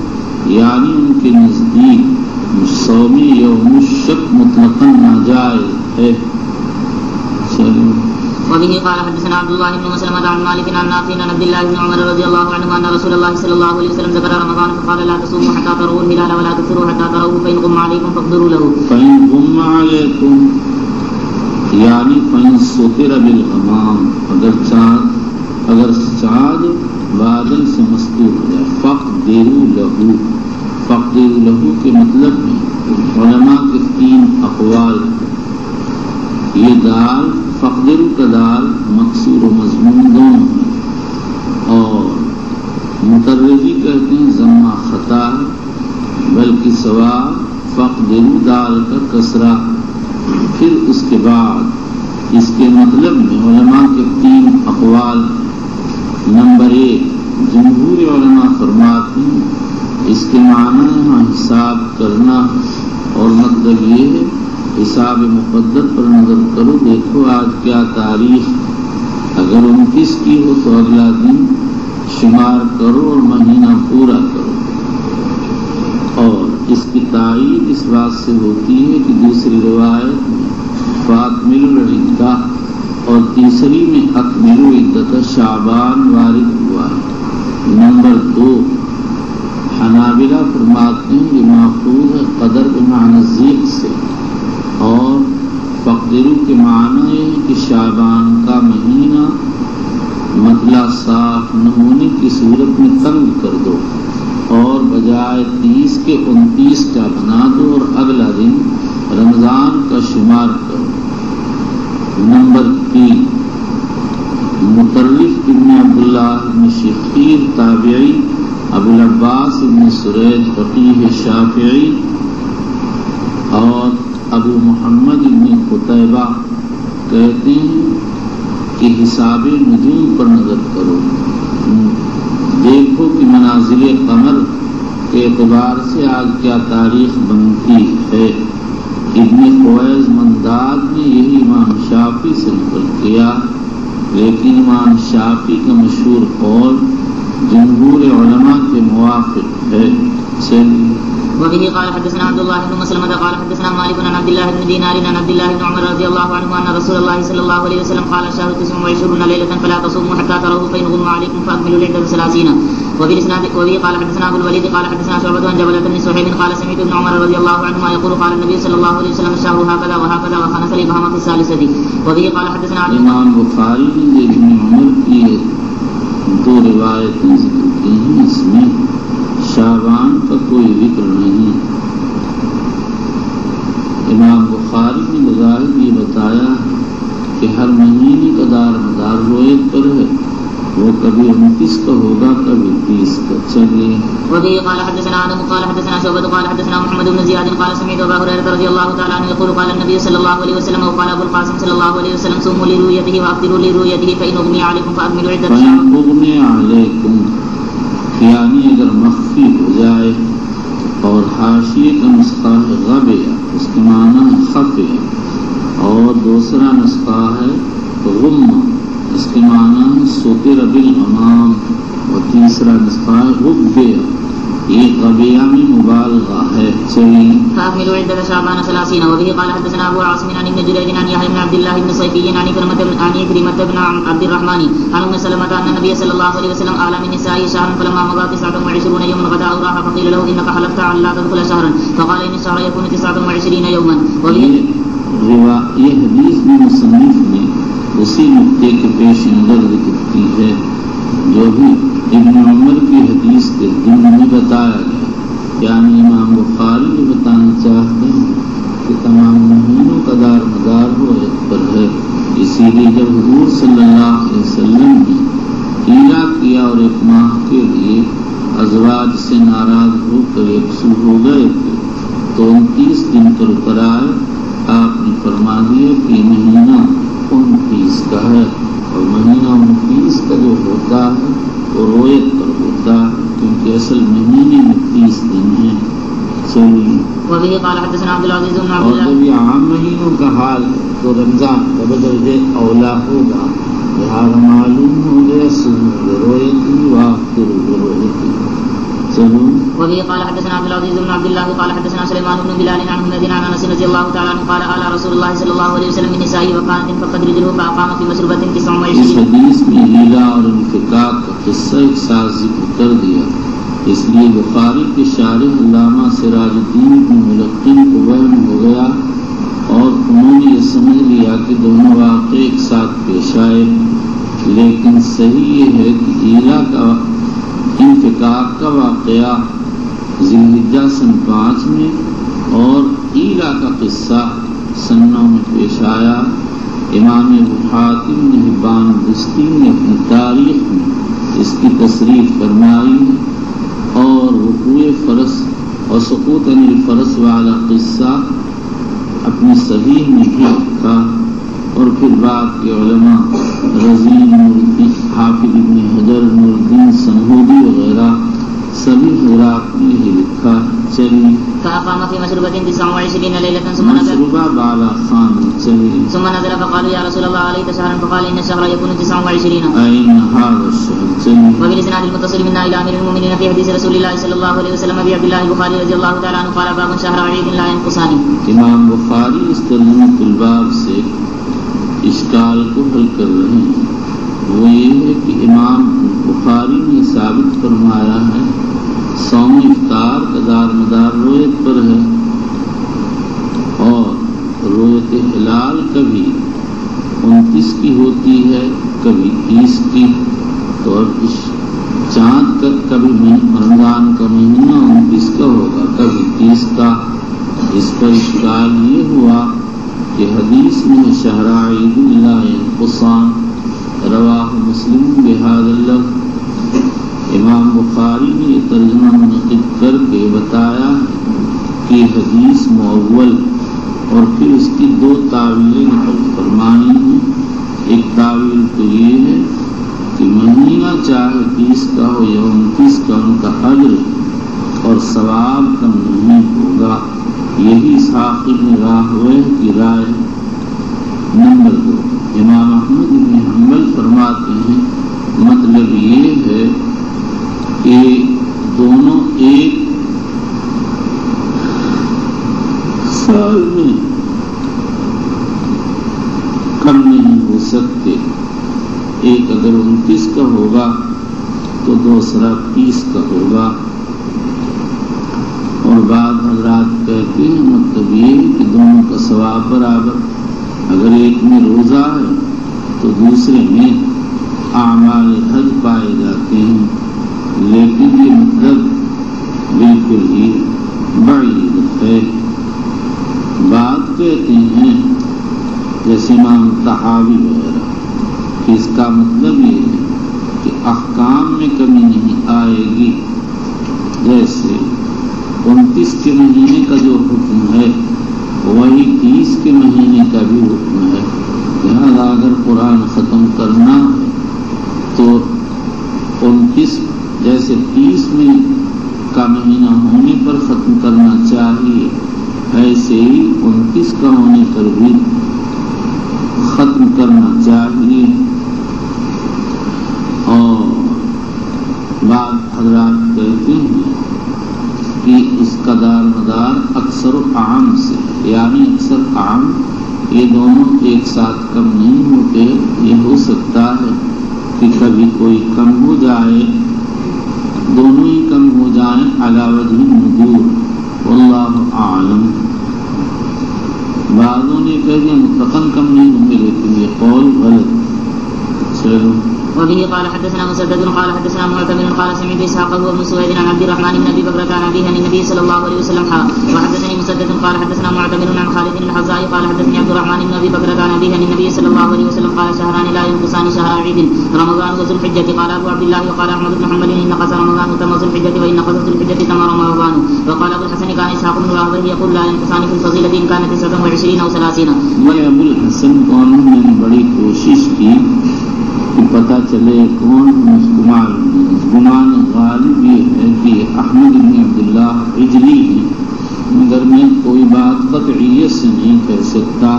[SPEAKER 1] یعنی ان کے نزدیک صوم یوم الشک مطلقاً ناجائز ہے۔
[SPEAKER 2] وبه قال حدثنا عبد الله بن مسلمة عن مالك عن نافع عن عبد الله بن عمر رضي الله عنهما أن رسول الله صلى الله عليه وسلم ذكر رمضان فقال لا تصوموا حتى تروا الهلال ولا تفطروا حتى تروه فإن غم عليكم فاقدروا له.
[SPEAKER 1] فإن غم عليكم یعنی فإن سطر بالغمام، اگر چاند بادل سے مستور ہو جائے، فاقدروا له، فاقدروا له کے مطلب میں علماء کے 3 اقوال۔ یہ دال فاقدروا کا دال مکسور و مضمون دونوں ہیں، اور مترجی کہتے ہیں ضمہ خطا ہے، بلکہ ثواب فاقدروا دال کا کسرہ۔ پھر اس کے بعد اس کے مطلب میں علماء کے 3 اقوال۔ نمبر 1 جمہور علماء فرماتے ہیں اس کے معنی یہاں حساب کرنا، اور مطلب یہ ہے حساب مقدر پر نظر کرو، دیکھو آج کیا تاریخ، اگر 29 کی ہو تو اگلا دن شمار کرو اور مہینہ پورا کرو۔ اور اس کی تائید اس بات سے ہوتی ہے کہ دوسری روایت میں فاکمل العدہ اور تیسری میں اکمل عدت شعبان وارد ہوا ہے۔ نمبر 2 حنابلہ فرماتے ہیں یہ ماخوذ ہے قدر بمعنی الزیق سے، اور فقدرو کے معنی ہے کہ شعبان کا مہینہ مطلع صاف نہ ہونے کی صورت میں تنگ کر دو۔ اور بجائے 30 کے 29 کا بنا دو اور اگلا دن رمضان کا شمار کرو۔ نمبر 3 مطرف ابن عبداللہ ابن شخیر تابعی، ابو العباس ابن سرید فقیہ شافعی اور ابو محمد ابن قتیبہ کہتے ہیں کہ حساب نجوم پر نظر کرو، دیکھو کہ منازل قمر کے اعتبار سے آج کیا تاریخ بنتی ہے۔ ابن خویز منداد نے یہی امام شافعی سے نقل کیا، لیکن امام شافعی کا مشہور قول جمہور علماء کے موافق ہے۔
[SPEAKER 2] وبه قال حدثنا عبد الله بن مسلمة قال حدثنا مالك عن عبد الله بن دينار عن عبد الله بن عمر رضي الله عنه أن رسول الله صلى الله عليه وسلم قال الشهر 29 ليلة فلا تصوموا حتى تروه فإن غم عليكم فأكملوا العدة 30. وبه قال حدثنا أبو الوليد قال حدثنا شعبة عن جبلة بن سهيل قال سمعت ابن عمر رضي الله عنهما يقول قال النبي صلى الله عليه وسلم الشهر هكذا وهكذا وخنث الإبهام في الثالثة. وبه قال حدثنا
[SPEAKER 1] امام بخاری نے ابن عمر کی 2 روایتیں ذکر کی ہیں، اس میں شعبان کا کوئی ذکر نہیں۔ امام بخاری نے بظاہر یہ بتایا کہ ہر مہینے کا دار مدار رویت پر ہے، وہ کبھی 29 کا ہوگا کبھی 30 کا۔ چلیے
[SPEAKER 2] وبه قال حدثنا آدم قال حدثنا شعبة قال حدثنا محمد بن زياد قال سمعت أبا هريرة رضي الله تعالى عنه يقول قال النبي صلى الله عليه وسلم وقال أبو القاسم صلى الله عليه وسلم صوموا لرؤيته وأفطروا لرؤيته فإن أغمي عليكم فأكملوا عدة شهر.
[SPEAKER 1] فإن أغمي عليكم یعنی اگر مخفی ہو جائے، اور حاشیے کا نسخہ ہے غبیہ، اس کے معنی خفیہ، اور دوسرا نسخہ ہے غمہ، اس کے معنی ہے ستر بالغمام، اور تیسرا نسخہ ہے غبیہ، یہ غبیہ میں مبالغہ ہے۔ چلیے
[SPEAKER 2] فأكملوا عدة شعبان 30. وبه قال حدثنا أبو عاصم عن ابن جريج عن يحيى بن عبد الله بن صيفي عن كريمة بن عبد الرحمن عن أم سلمة أن النبي صلى الله عليه وسلم أعلى من نسائه شهرا فلما مضى 29 يوما غدا أو راح فقيل له إنك حلفت أن لا تدخل شهرا فقال إن الشهر يكون 29 يوما.
[SPEAKER 1] یہ حدیث بھی مصنف نے اسی نقطے کے پیش نظر ذکر کی ہے جو بھی ابن عمر کی حدیث کے ضمن میں بتایا گیا، یعنی امام بخاری یہ بتانا چاہتے ہیں کہ تمام مہینوں کا دار مدار رویت پر ہے، اسی لیے جب حضور صلی اللہ علیہ وسلم نے ہیرا کیا اور 1 ماہ کے لیے ازواج سے ناراض ہو کر یکسو ہو گئے تھے تو 29 دن پر اتر آئے، آپ نے فرما دیا کہ یہ مہینہ 29 کا ہے، اور مہینہ 29 کا جو ہوتا ہے وہ رویت پر ہوتا ہے، کیونکہ اصل مہینے میں 30 دن ہیں۔ چلیے
[SPEAKER 2] وبه قال حدثنا عبد العزيز بن عبد
[SPEAKER 1] اور
[SPEAKER 2] الله.
[SPEAKER 1] جب یہ عام مہینوں کا حال ہے تو رمضان کا بدرجہ اولا ہوگا، لہٰذا معلوم ہو گیا سنو رویت وآخر رویت۔ چلو
[SPEAKER 2] وبه قال حدثنا عبد العزيز بن عبد الله قال حدثنا سليمان بن بلال عن حميد عن انس رضي الله تعالى عنه قال قال رسول الله صلى الله عليه وسلم من نسائه وكانت فقد رجله فاقام في مشربة
[SPEAKER 1] اس
[SPEAKER 2] 29.
[SPEAKER 1] حدیث میں ہیلا اور انفقاق کا قصہ ایک ساتھ ذکر کر دیا، اس لیے بخاری کے شارح علامہ سراج الدین بن ملقن کو وہم ہو گیا اور انہوں نے یہ سمجھ لیا کہ دونوں واقعے ایک ساتھ پیش آئے، لیکن صحیح یہ ہے کہ ہیلا کا انفقاق کا واقعہ ذی الحجہ سن 5 میں اور ہیلا کا قصہ سن 9 میں پیش آیا۔ امام ابو حاتم نے حبان بستی نے اپنی تاریخ میں اس کی تصریح فرمائی اور وقوع فرس اور سقوط عن الفرس والا قصہ اپنی صحیح میں بھی رکھا، اور پھر بعد کے علماء رضین نورالدین حافظ ابن حجر نورالدین سنہودی وغیرہ سبھی حضرات نے ہی لکھا۔ چلی
[SPEAKER 2] فأقام في مشربة 29 ليلة ثم نزل
[SPEAKER 1] مشروبہ بالا خان چلی
[SPEAKER 2] ثم نزل فقالوا يا رسول الله عليك شهرا فقال إن الشهر يكون 29.
[SPEAKER 1] أين هذا الشهر چلی
[SPEAKER 2] وبالإسناد المتصل منا إلى أمير المؤمنين في حديث رسول الله صلى الله عليه وسلم أبي عبد الله البخاري رضي الله تعالى عنه قال باب شهر عيد لا ينقصان.
[SPEAKER 1] امام بخاری اس ترجمۃ الباب سے اشکال کو حل کر رہے ہیں، وہ یہ ہے کہ امام بخاری نے ثابت فرمایا ہے صوم افطار کا دار مدار رویت پر ہے، اور رویت ہلال کبھی 29 کی ہوتی ہے کبھی 30 کی، تو چاند کا کبھی رمضان کا مہینہ 29 کا ہوگا، کبھی 30 کا۔ اس پر اشکال یہ ہوا کہ حدیث میں شہر عید اللہ ینقصان، رواہ مسلم بہذا اللفظ۔ امام بخاری نے یہ ترجمہ منعقد کر کے بتایا کہ حدیث مؤول، اور پھر اس کی 2 تعویلیں نقل فرمائی ہیں۔ ایک تعویل تو یہ ہے کہ مہینہ چاہے 30 کا ہو یا 29 کا، ان کا اجر اور ثواب کم نہیں ہوگا۔ یہی اسحاق بن راہویہ کی رائے۔ نمبر 2، امام احمد بن حنبل فرماتے ہیں مطلب یہ ہے کہ دونوں ایک سال میں کم نہیں ہو سکتے۔ ایک اگر 29 کا ہوگا تو دوسرا 30 کا ہوگا۔ اور بعض حضرات کہتے ہیں مطلب یہ ہے کہ دونوں کا ثواب برابر، اگر ایک میں روزہ ہے تو دوسرے میں اعمال حج پائے جاتے ہیں، لیکن یہ مطلب بالکل ہی بعید ہے۔ بات کہتے ہیں جیسے امام طحاوی وغیرہ کہ اس کا مطلب یہ ہے کہ احکام میں کمی نہیں آئے گی، جیسے 29 کے مہینے کا جو حکم ہے وہی 30 کے مہینے کا بھی حکم ہے۔ لہذا اگر قرآن ختم کرنا ہے تو 29 جیسے 30 میں کا مہینہ ہونے پر ختم کرنا چاہیے، ایسے ہی 29 کا ہونے پر بھی ختم کرنا چاہیے۔ اور بعض حضرات کہتے ہیں کہ اس کا دار مدار اکثر و عام سے، یعنی اکثر عام یہ دونوں ایک ساتھ کم نہیں ہوتے۔ یہ ہو سکتا ہے کہ کبھی کوئی کم ہو جائے، دونوں ہی کم ہو جائیں علی وجہ النذور، واللہ اعلم۔ بعضوں نے کہہ دیا مطلقاً کم نہیں ہوں گے، لیکن یہ قول غلط۔ چلو
[SPEAKER 2] وبه قال حدثنا مسدد قال حدثنا معتمر قال سمعت اسحاق هو ابن سويد عن عبد الرحمن بن ابي بكر عن ابيه عن النبي صلى الله عليه وسلم وحدثني مسدد قال حدثنا معتمر عن خالد الحذاء قال حدثني عبد الرحمن بن ابي بكر عن ابيه عن النبي صلى الله عليه وسلم قال شهران لا ينقصان شهر عيد رمضان وذو الحجه قال ابو عبد الله وقال احمد بن حنبل ان نقص رمضان تم ذو الحجه وان نقص ذو الحجه تم رمضان وقال ابو الحسن كان اسحاق بن راهويه يقول لا ينقصان في الفضيله ان كانت 29 او 30۔
[SPEAKER 1] یہ ابو الحسن کون نے بڑی کوشش کی کہ پتہ چلے کون مسکمال۔ گمان غالب یہ ہے کہ احمد بن عبداللہ عجلی ہیں، مگر میں کوئی بات قطعیت سے نہیں کہہ سکتا۔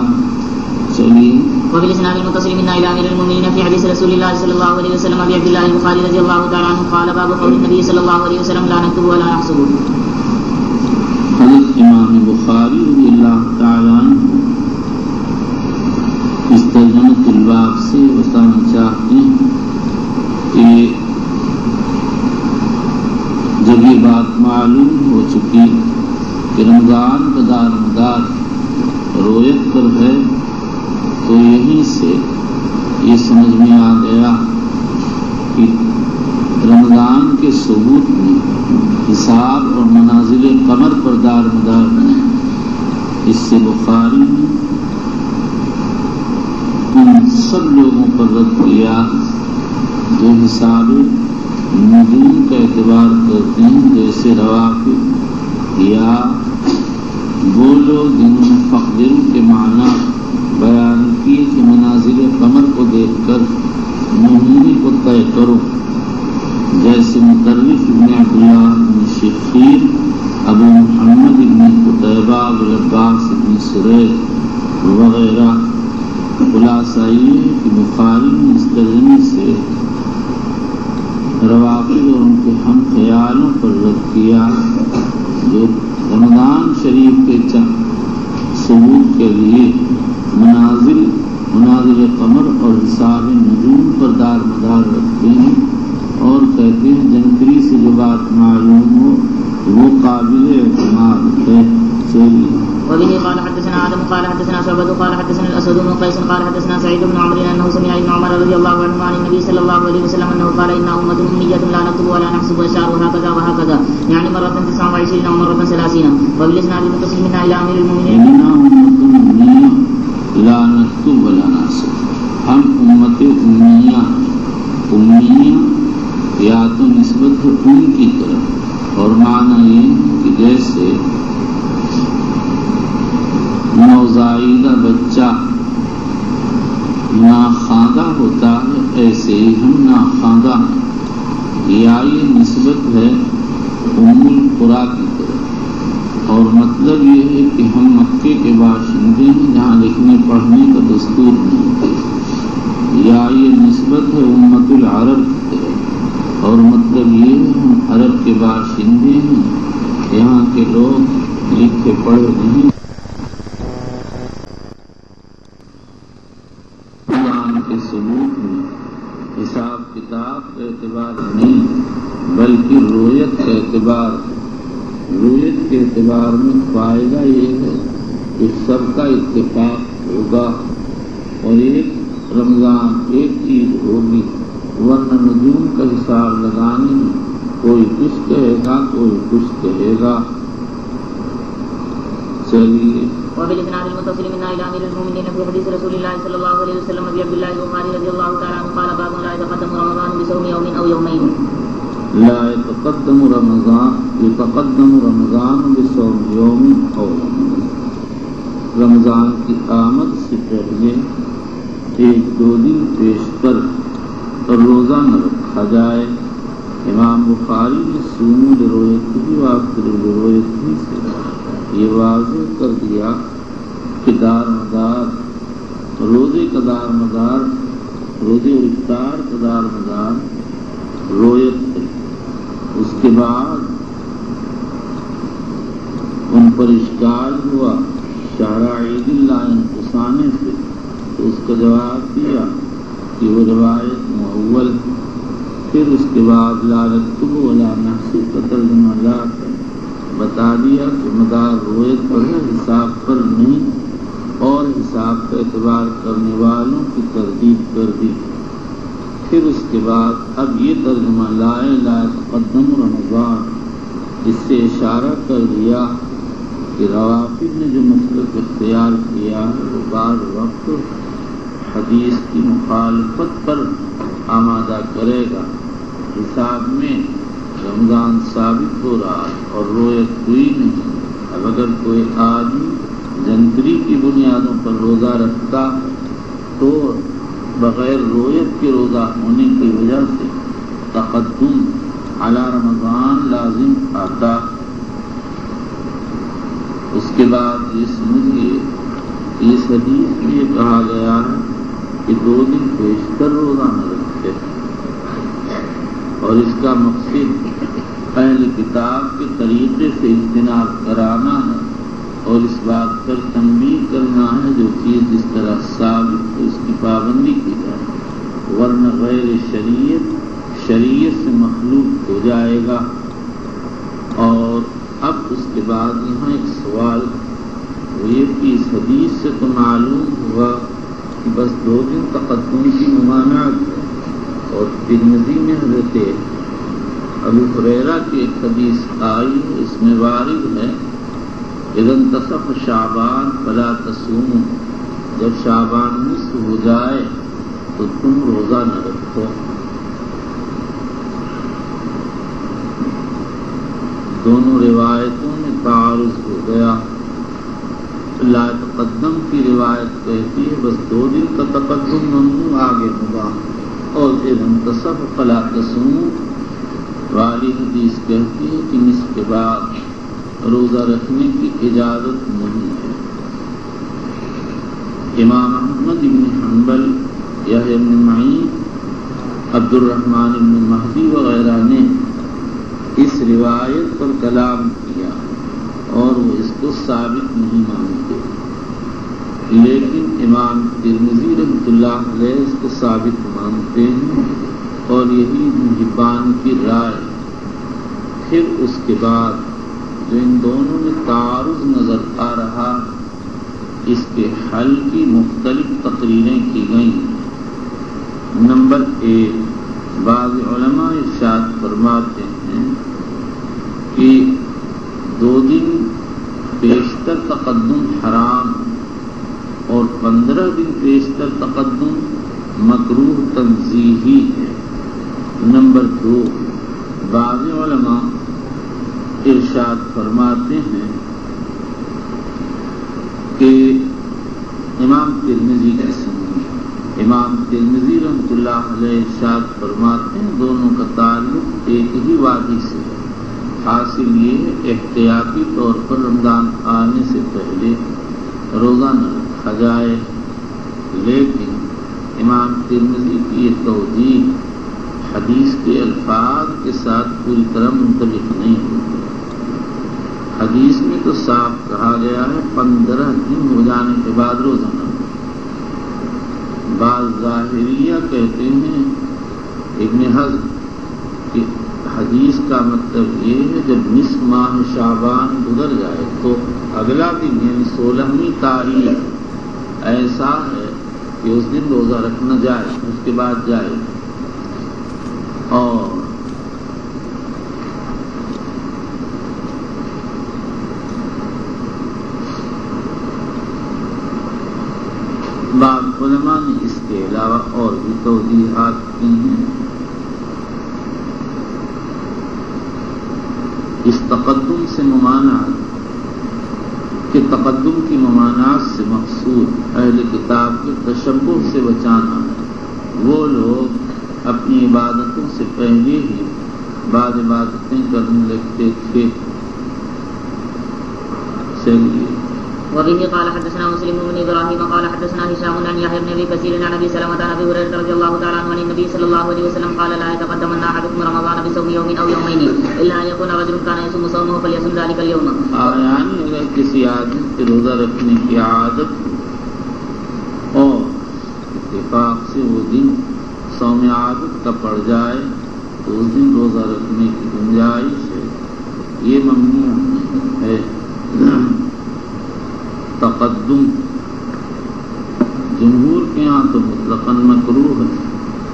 [SPEAKER 1] چلیے
[SPEAKER 2] وبالاسناد المتصل منا الى امير المؤمنين في حديث رسول الله صلى الله عليه وسلم ابي عبد الله البخاري رضي الله تعالى عنه قال باب قول النبي صلى الله عليه وسلم لا نكتب ولا نحسب۔
[SPEAKER 1] حضرت امام بخاری رضی اللہ تعالیٰ عنہ اس ترجمۃ الباب سے بتانا چاہتے ہیں کہ جب یہ بات معلوم ہو چکی کہ رمضان کا دار مدار رویت پر ہے، تو یہیں سے یہ سمجھ میں آ گیا کہ رمضان کے ثبوت میں حساب اور منازل قمر پر دار مدار ہے۔ اس سے بخاری نے ان سب لوگوں پر رد کیا جو حساب نجوم کا اعتبار کرتے ہیں، جیسے روافض، یا وہ لوگ جنہوں نے فقدر کے معنی بیان کیے کہ منازل قمر کو دیکھ کر مہینے کو طے کرو، جیسے مطرف ابن عبداللہ بن شخیر، ابو محمد ابن قتیبہ، ابو العباس ابن سرید وغیرہ۔ خلاصہ یہ ہے کہ بخاری نے اس ترجمے سے روافض اور ان کے ہم خیالوں پر رد کیا جو رمضان شریف کے ثبوت کے لیے منازل قمر اور حساب نجوم پر دار مدار رکھتے ہیں، اور کہتے ہیں جنتری سے جو بات معلوم ہو وہ قابل اعتماد ہے۔ چلیے
[SPEAKER 2] وبه قال حدثنا آدم قال حدثنا شعبة قال حدثنا الأسود بن قيس قال حدثنا سعيد بن عمرو أنه سمع ابن عمر رضي الله عنهما عن النبي صلى الله عليه وسلم أنه قال إن أمة أمية لا نكتب ولا نحسب والشعر وهكذا وهكذا، يعني مرة 29 ومرة 30. وبالإسناد المتصل منا إلى أمير المؤمنين
[SPEAKER 1] إننا أمة أمية لا نكتب ولا نحسب، ہم امت امیہ یا تو نسبت ہے ان کی طرف، اور معنی یہ کہ جیسے نوزائیدہ بچہ ناخواندہ ہوتا ہے ایسے ہی ہم ناخواندہ ہیں، یا یہ نسبت ہے ام القریٰ کی طرف، اور مطلب یہ ہے کہ ہم مکے کے باشندے ہیں جہاں لکھنے پڑھنے کا دستور نہیں ہے، یا یہ نسبت ہے امت العرب کی طرف، اور مطلب یہ ہے ہم عرب کے باشندے ہیں، یہاں کے لوگ لکھے پڑھے نہیں۔ ثبوت میں حساب کتاب کا اعتبار نہیں بلکہ رویت کا اعتبار ہے۔ رویت کے اعتبار میں فائدہ یہ ہے کہ سب کا اتفاق ہوگا اور ایک رمضان ایک چیز ہوگی، ورنہ نجوم کا حساب لگانے میں کوئی کچھ کہے گا کوئی کچھ کہے گا۔ چلیے
[SPEAKER 2] وبالإسناد المتصل منا إلى أمير المؤمنين في حديث رسول الله صلى الله عليه وسلم أبي عبد الله البخاري رضي الله تعالى عنه قال باب لا يتقدم رمضان بصوم يوم أو يومين.
[SPEAKER 1] لا يتقدم رمضان بصوم يوم أو يومين، رمضان کی آمد سے پہلے ایک دو دن پیشتر روزہ نہ رکھا جائے۔ امام بخاری نے سومو لرویتہی وافطر لرویتہی سے یہ واضح کر دیا کہ دار مدار روزے کا دار مدار، روزے اور افطار کا دار مدار رویت ہے۔ اس کے بعد ان پر اشکال ہوا شہر عید اللہ انقصانے سے، تو اس کا جواب دیا کہ وہ روایت معول، پھر اس کے بعد لا نکتب ولا نحسب کا ترجمہ لا کر بتا دیا کہ مدار رویت پر ہے، حساب پر نہیں، اور حساب کا اعتبار کرنے والوں کی تردید کر دی۔ پھر اس کے بعد اب یہ ترجمہ لا يتقدم رمضان، اس سے اشارہ کر دیا کہ روافض نے جو مسلک اختیار کیا ہے وہ بعض وقت حدیث کی مخالفت پر آمادہ کرے گا۔ حساب میں رمضان ثابت ہو رہا ہے اور رویت ہوئی نہیں۔ اب اگر کوئی آدمی جنتری کی بنیادوں پر روزہ رکھتا ہے تو بغیر رویت کے روزہ ہونے کی وجہ سے تقدم علی رمضان لازم آتا۔ اس کے بعد یہ سمجھیے اس حدیث میں یہ کہا گیا ہے کہ 2 دن پیشتر روزہ نہ رکھتے، اور اس کا مقصد اہل کتاب کے طریقے سے اجتناب کرانا ہے اور اس بات پر تنبیہ کرنا ہے جو چیز جس طرح ثابت ہو اس کی پابندی کی جائے، ورنہ غیر شریعت سے مخلوق ہو جائے گا۔ اور اب اس کے بعد یہاں ایک سوال وہ یہ کہ اس حدیث سے تو معلوم ہوا کہ بس 2 دن تقدم کی ممانعت ہے، اور ترمذی میں حضرت ابو ہریرہ کی ایک حدیث آئی ہے، اس میں وارد ہے اذا انتصف شعبان فلا تصوموا، جب شعبان نصف ہو جائے تو تم روزہ نہ رکھو۔ دونوں روایتوں میں تعارض ہو گیا۔ لا تقدم کی روایت کہتی ہے بس 2 دن کا تقدم ممنوع آگے ہوگا، اور اذا انتصف فلا تصوموا والی حدیث کہتی ہے کہ نصف کے بعد روزہ رکھنے کی اجازت نہیں ہے۔ امام احمد بن حنبل، یحییٰ بن معین، عبد الرحمن بن مہدی وغیرہ نے اس روایت پر کلام کیا اور وہ اس کو ثابت نہیں مانتے، لیکن امام ترمذی رحمۃ اللہ علیہ اس کو ثابت مانتے ہیں، اور یہی ابن حبان کی رائے۔ پھر اس کے بعد جو ان دونوں میں تعارض نظر آ رہا، اس کے حل کی مختلف تقریریں کی گئیں۔ نمبر 1، بعض علماء ارشاد فرماتے ہیں کہ 2 دن بیشتر تقدم حرام اور 15 دن بیشتر تقدم مکروہ تنزیہی ہے۔ نمبر 2، بعض علماء ارشاد فرماتے ہیں کہ امام ترمذی کی سنت، امام ترمذی رحمۃ اللہ علیہ ارشاد فرماتے ہیں دونوں کا تعلق ایک ہی وادی سے ہے۔ حاصل یہ ہے احتیاطی طور پر رمضان آنے سے پہلے روزہ نہ رکھا جائے، لیکن امام ترمذی کی یہ توجیہ حدیث کے الفاظ کے ساتھ پوری طرح منطبق نہیں ہوتی۔ حدیث میں تو صاف کہا گیا ہے 15 دن ہو جانے کے بعد روزہ نہ رکھو۔ بعض ظاہریہ کہتے ہیں ابن حزم کہ حدیث کا مطلب یہ ہے جب نصف ماہ شعبان گزر جائے تو اگلا دن یعنی 16ویں تاریخ ایسا ہے کہ اس دن روزہ رکھنا جائے، اس کے بعد جائے۔ اور بعض علماء نے اس کے علاوہ اور بھی توضیحات کی ہیں۔ اس تقدم سے ممانعت کہ تقدم کی ممانعت سے مقصود اہل کتاب کے تشبہ سے بچانا ہے۔ وہ لوگ اپنی عبادتوں سے پہلے ہی بعض عبادتیں کرنے لگتے تھے۔ چلیے
[SPEAKER 2] وبه قال حدثنا مسلم بن ابراهيم قال حدثنا هشام عن يحيى بن ابي كثير عن ابي سلمة عن ابي هريرة رضي الله تعالى عنه عن النبي صلى الله عليه وسلم قال لا يتقدمن احدكم رمضان بصوم يوم او يومين الا ان يكون رجل كان يصوم صومه فليصم ذلك اليوم۔
[SPEAKER 1] یعنی اگر کسی آدمی کے روزہ رکھنے کی عادت اور اتفاق سے وہ دن صوم عادت کا پڑ جائے تو اس دن روزہ رکھنے کی گنجائش ہے، یہ ممنوع ہے۔ تقدم جمہور کے ہاں تو مطلقاً مکروہ ہے۔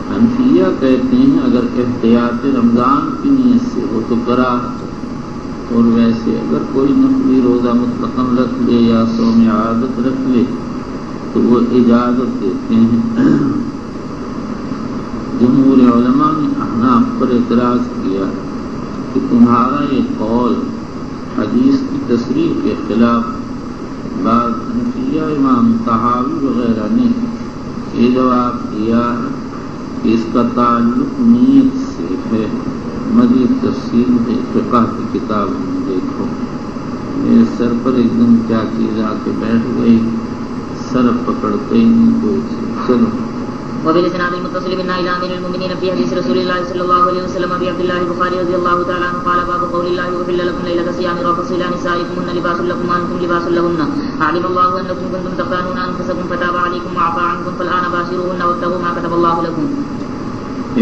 [SPEAKER 1] حنفیہ کہتے ہیں اگر احتیاط رمضان کی نیت سے ہو تو کراہت ہے، اور ویسے اگر کوئی نفلی روزہ مطلقاً رکھ لے یا صوم عادت رکھ لے تو وہ اجازت دیتے ہیں۔ جمہور علماء نے احناف پر اعتراض کیا کہ تمہارا یہ قول حدیث کی تصریح کے خلاف۔ بعض حنفیہ امام طحاوی وغیرہ نے یہ جواب دیا ہے کہ اس کا تعلق نیت سے ہے۔ مزید تفصیل ہے فقہ کی کتاب میں دیکھو۔ میرے سر پر ایک دم کیا چیز آ کے بیٹھ گئی، سر پکڑتے ہی نہیں کوئی چیز۔ چلو
[SPEAKER 2] وبالاسناد المتصل بالنائل امير المؤمنين في حديث رسول الله صلى الله عليه وسلم ابي عبد الله البخاري رضي الله تعالى عنه قال باب قول الله وحل لكم ليلة الصيام الرفث الى نسائكم هن لباس لكم وانتم لباس لهن علم الله انكم كنتم تختانون انفسكم فتاب عليكم وعفى عنكم فالان باشروهن وابتغوا ما كتب الله لكم۔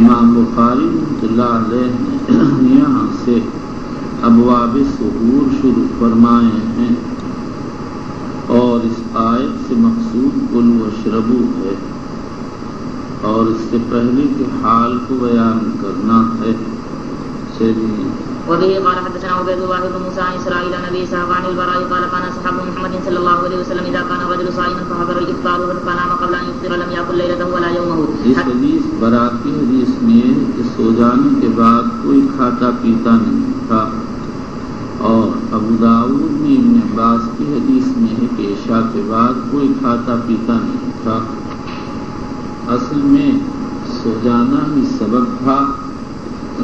[SPEAKER 1] امام بخاری رحمۃ اللہ علیہ نے یہاں سے ابواب سحور شروع فرمائے ہیں اور اس آیت سے مقصود کلوا واشربوا ہے اور اس سے پہلے کے حال کو بیان کرنا ہے۔ چلیے
[SPEAKER 2] وبه قال حدثنا عبيد الله بن موسى عن اسرائيل عن ابي اسحاق عن البراء قال كان اصحاب محمد صلى الله عليه وسلم اذا كان الرجل صائما فحضر الافطار فنام قبل ان يفطر لم ياكل ليلته ولا يومه۔
[SPEAKER 1] اس حدیث برات کی حدیث میں کہ سو جانے کے بعد کوئی کھاتا پیتا نہیں تھا، اور ابو داؤد میں ابن عباس کی حدیث میں ہے کہ عشاء کے بعد کوئی کھاتا پیتا نہیں تھا۔ اصل میں سو جانا ہی سبب تھا،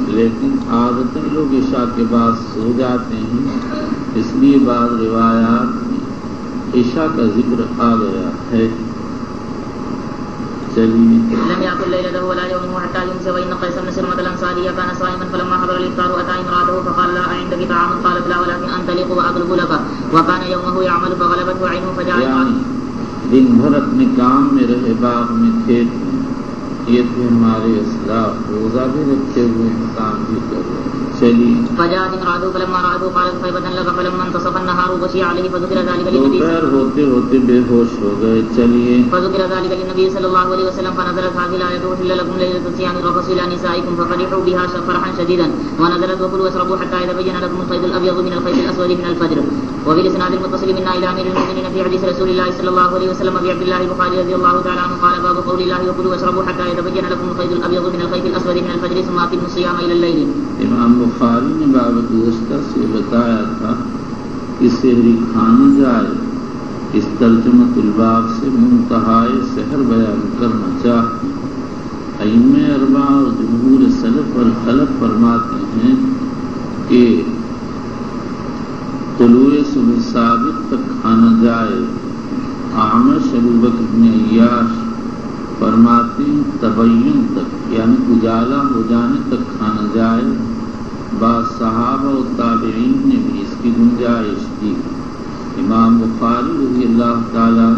[SPEAKER 1] لیکن عادتاً لوگ عشاء کے بعد سو جاتے ہیں، اس لیے بعض روایات میں عشاء کا ذکر آ گیا ہے۔ چلیے
[SPEAKER 2] لم يأكل ليلته ولا يومه حتى يمسي وإن قيس بن سلمة الأنصاري كان صائما فلما حضر الإفطار أتى امرأته فقال لها عندك طعام قالت لا ولكن أنطلق وأضرب لك وكان يومه يعمل فغلبته عينه فجاء
[SPEAKER 1] دن بھر اپنے کام میں رہے، باغ میں کھیت میں، یہ تھے ہمارے اسلاف، روزہ بھی رکھے ہوئے کام بھی کر رہے ہیں۔ چلیے.
[SPEAKER 2] فجاءت امرأته فلما رأته قالت خيبة لك فلما انتصف النهار غشي عليه فذكر ذلك للنبي
[SPEAKER 1] دوپہر ہوتے ہوتے بے ہوش ہو گئے. چلیے.
[SPEAKER 2] فذكر ذلك للنبي صلى الله عليه وسلم فنزلت هذه الآية أحل لكم ليلة الصيام الرفث إلى نسائكم ففرحوا بها فرحا شديدا ونزلت وكلوا واشربوا حتى إذا بين لكم الخيط الأبيض من الخيط الأسود من الفجر. وبالإسناد المتصل منا إلى أمير المؤمنين في حديث رسول الله صلى الله عليه وسلم أبي عبد الله البخاري رضي الله تعالى عنه قال باب قول الله وكلوا واشربوا حتى يتبين لكم الخيط الأبيض من الخيط الأسود من الفجر ثم أتموا الصيام إلى الليل.
[SPEAKER 1] امام بخاری نے باب گزشتہ سے بتایا تھا کہ سحری کھانا جائے. اس ترجمۃ الباب سے منتہائے سحر بیان کرنا چاہتے. ائمہ اربعہ اور جمہور سلف اور خلف فرماتے ہیں کہ طلوع صبح صادق تک کھانا جائے. اعمش ابو بکر بن عیاش فرماتے ہیں تبین تک یعنی اجالا ہو جانے تک کھانا جائے. بعض صحابہ و تابعین نے بھی اس کی گنجائش کی. امام بخاری رضی اللہ تعالیٰ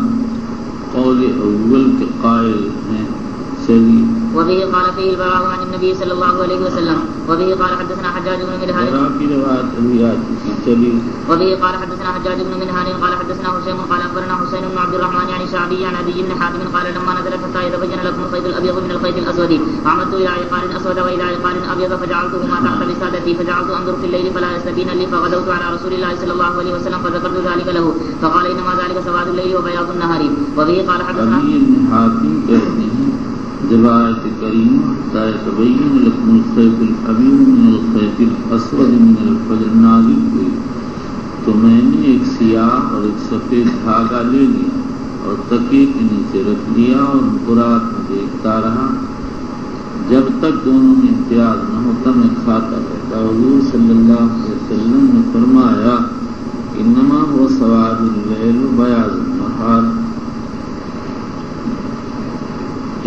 [SPEAKER 1] قول اول کے قائل ہیں. چلیے.
[SPEAKER 2] وبه قال فيه البراء عن النبي صلى الله عليه وسلم. وبه قال حدثنا حجاج بن منهار.
[SPEAKER 1] کی روایت ابھی آ چکی. چلیے.
[SPEAKER 2] وبه قال حدثنا حجاج بن منهار قال حدثنا حسين قال اخبرنا حسين بن عبد الرحمن يعني شعبي عن ابي بن حاتم قال لما نزلت حتى يتبين لكم الخيط الابيض من الخيط الاسود عمدت الى عقال اسود والى عقال ابيض فجعلتهما تحت وسادتي فجعلت انظر في الليل فلا يستبين لي فغدوت على رسول الله صلى الله عليه وسلم فذكرت ذلك له فقال انما ذلك سواد الليل وبياض النهار. وبه قال حدثنا
[SPEAKER 1] ابي بن حاتم کہتے ہیں جب آیت کریمہ تبین لکم الخیط الابیض من الخیط الاسود من الفجر نازل ہوئی تو میں نے ایک سیاہ اور ایک سفید دھاگا لے لیا اور تکیے کے نیچے رکھ لیا اور رات میں دیکھتا رہا جب تک دونوں میں امتیاز نہ ہوتا میں کھاتا رہتا. حضور صلی اللہ علیہ وسلم نے فرمایا انما هو سواد اللیل وبیاض النہار.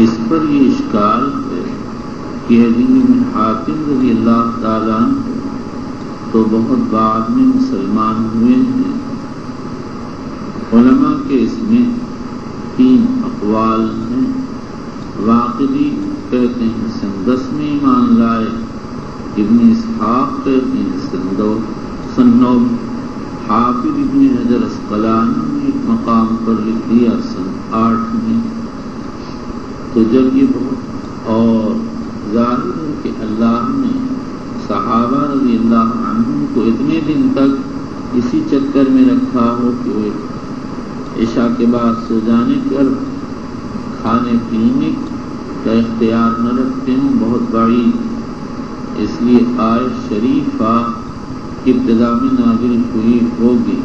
[SPEAKER 1] اس پر یہ اشکال ہے کہ عدی بن حاتم رضی اللہ تعالیٰ تو بہت بعد میں مسلمان ہوئے ہیں. علماء کے اس میں 3 اقوال ہیں. واقدی کہتے ہیں سن 10 میں ایمان لائے. ابن اسحاق کہتے ہیں سن 9. حافظ ابن حجر اسقلانی نے ایک مقام پر لکھ دیا سن 8 میں. تو جب یہ بہت اور ظاہر ہے کہ اللہ نے صحابہ رضی اللہ عنہم کو اتنے دن تک اسی چکر میں رکھا ہو کہ وہ عشاء کے بعد سو جانے پر کھانے پینے کا اختیار نہ رکھتے ہوں بہت بڑی. اس لیے آیت شریفہ ابتدا میں نازل ہوئی ہوگی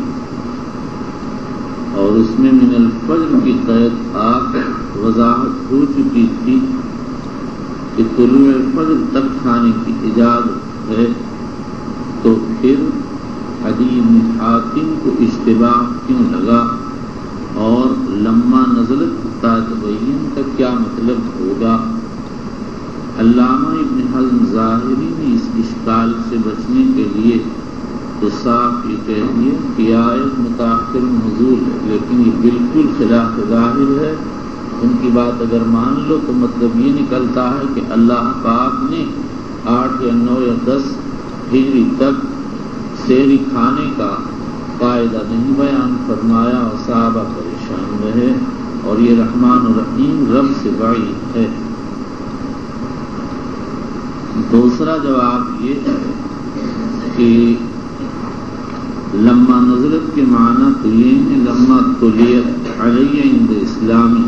[SPEAKER 1] اور اس میں من الفجر کی قید آگ وضاحت ہو چکی تھی کہ طلوع فجر تک کھانے کی اجازت ہے. تو پھر عدی بن حاتم کو اشتباہ کیوں لگا اور لما نزلت تبین کا کیا مطلب ہوگا؟ علامہ ابن حزم ظاہری نے اس اشکال سے بچنے کے لیے تو صاف یہ کہہ دیا کہ آیت متاخر نزول ہے لیکن یہ بالکل خلاف ظاہر ہے. ان کی بات اگر مان لو تو مطلب یہ نکلتا ہے کہ اللہ پاک نے 8 یا 9 یا 10 ہجری تک سحری کھانے کا قاعدہ نہیں بیان فرمایا اور صحابہ پریشان رہے اور یہ رحمان الرحیم رب سے بعید ہے. دوسرا جواب یہ ہے کہ لما نزلت کے معنی تو یہ ہے لما طلیت علیہ عند اسلامی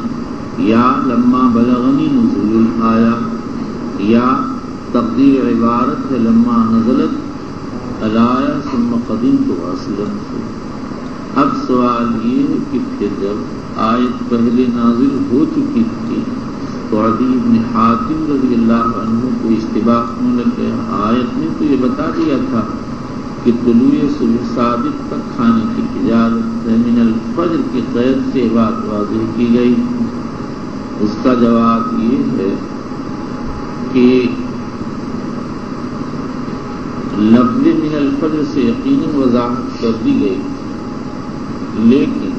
[SPEAKER 1] یا لما بلغنی نزول آیا یا تقدیر عبارت ہے لما نزلت علایا ثم قدمت واصلا. اب سوال یہ ہے کہ پھر جب آیت پہلے نازل ہو چکی تھی تو عدی بن حاتم رضی اللہ عنہ کو اشتباہ کیوں لگے؟ آیت نے تو یہ بتا دیا تھا کہ طلوع صبح صادق تک کھانے کی اجازت ہے. من الفجر کی قید سے بات واضح کی گئی. اس کا جواب یہ ہے کہ لفظ من الفجر سے یقیناً وضاحت کر دی گئی لیکن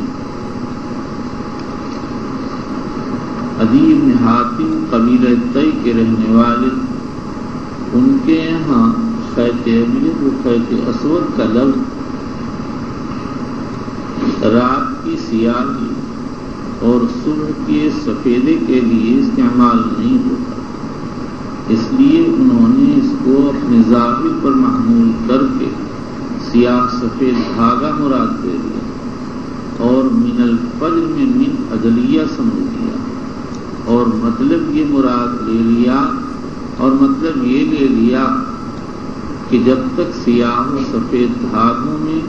[SPEAKER 1] عدی بن حاتم قبیلہ طی کے رہنے والے ان کے یہاں خیط ابیض و خیط اسود کا لفظ رات کی سیاہی اور صبح کے سفیدے کے لیے استعمال نہیں ہوتا، اس لیے انہوں نے اس کو اپنے ظاہر پر محمول کر کے سیاہ سفید دھاگا مراد دے دیا اور من الفجر میں من عدلیہ سمجھ لیا اور مطلب یہ مراد لے لیا اور مطلب یہ لے لیا کہ جب تک سیاہ و سفید دھاگوں میں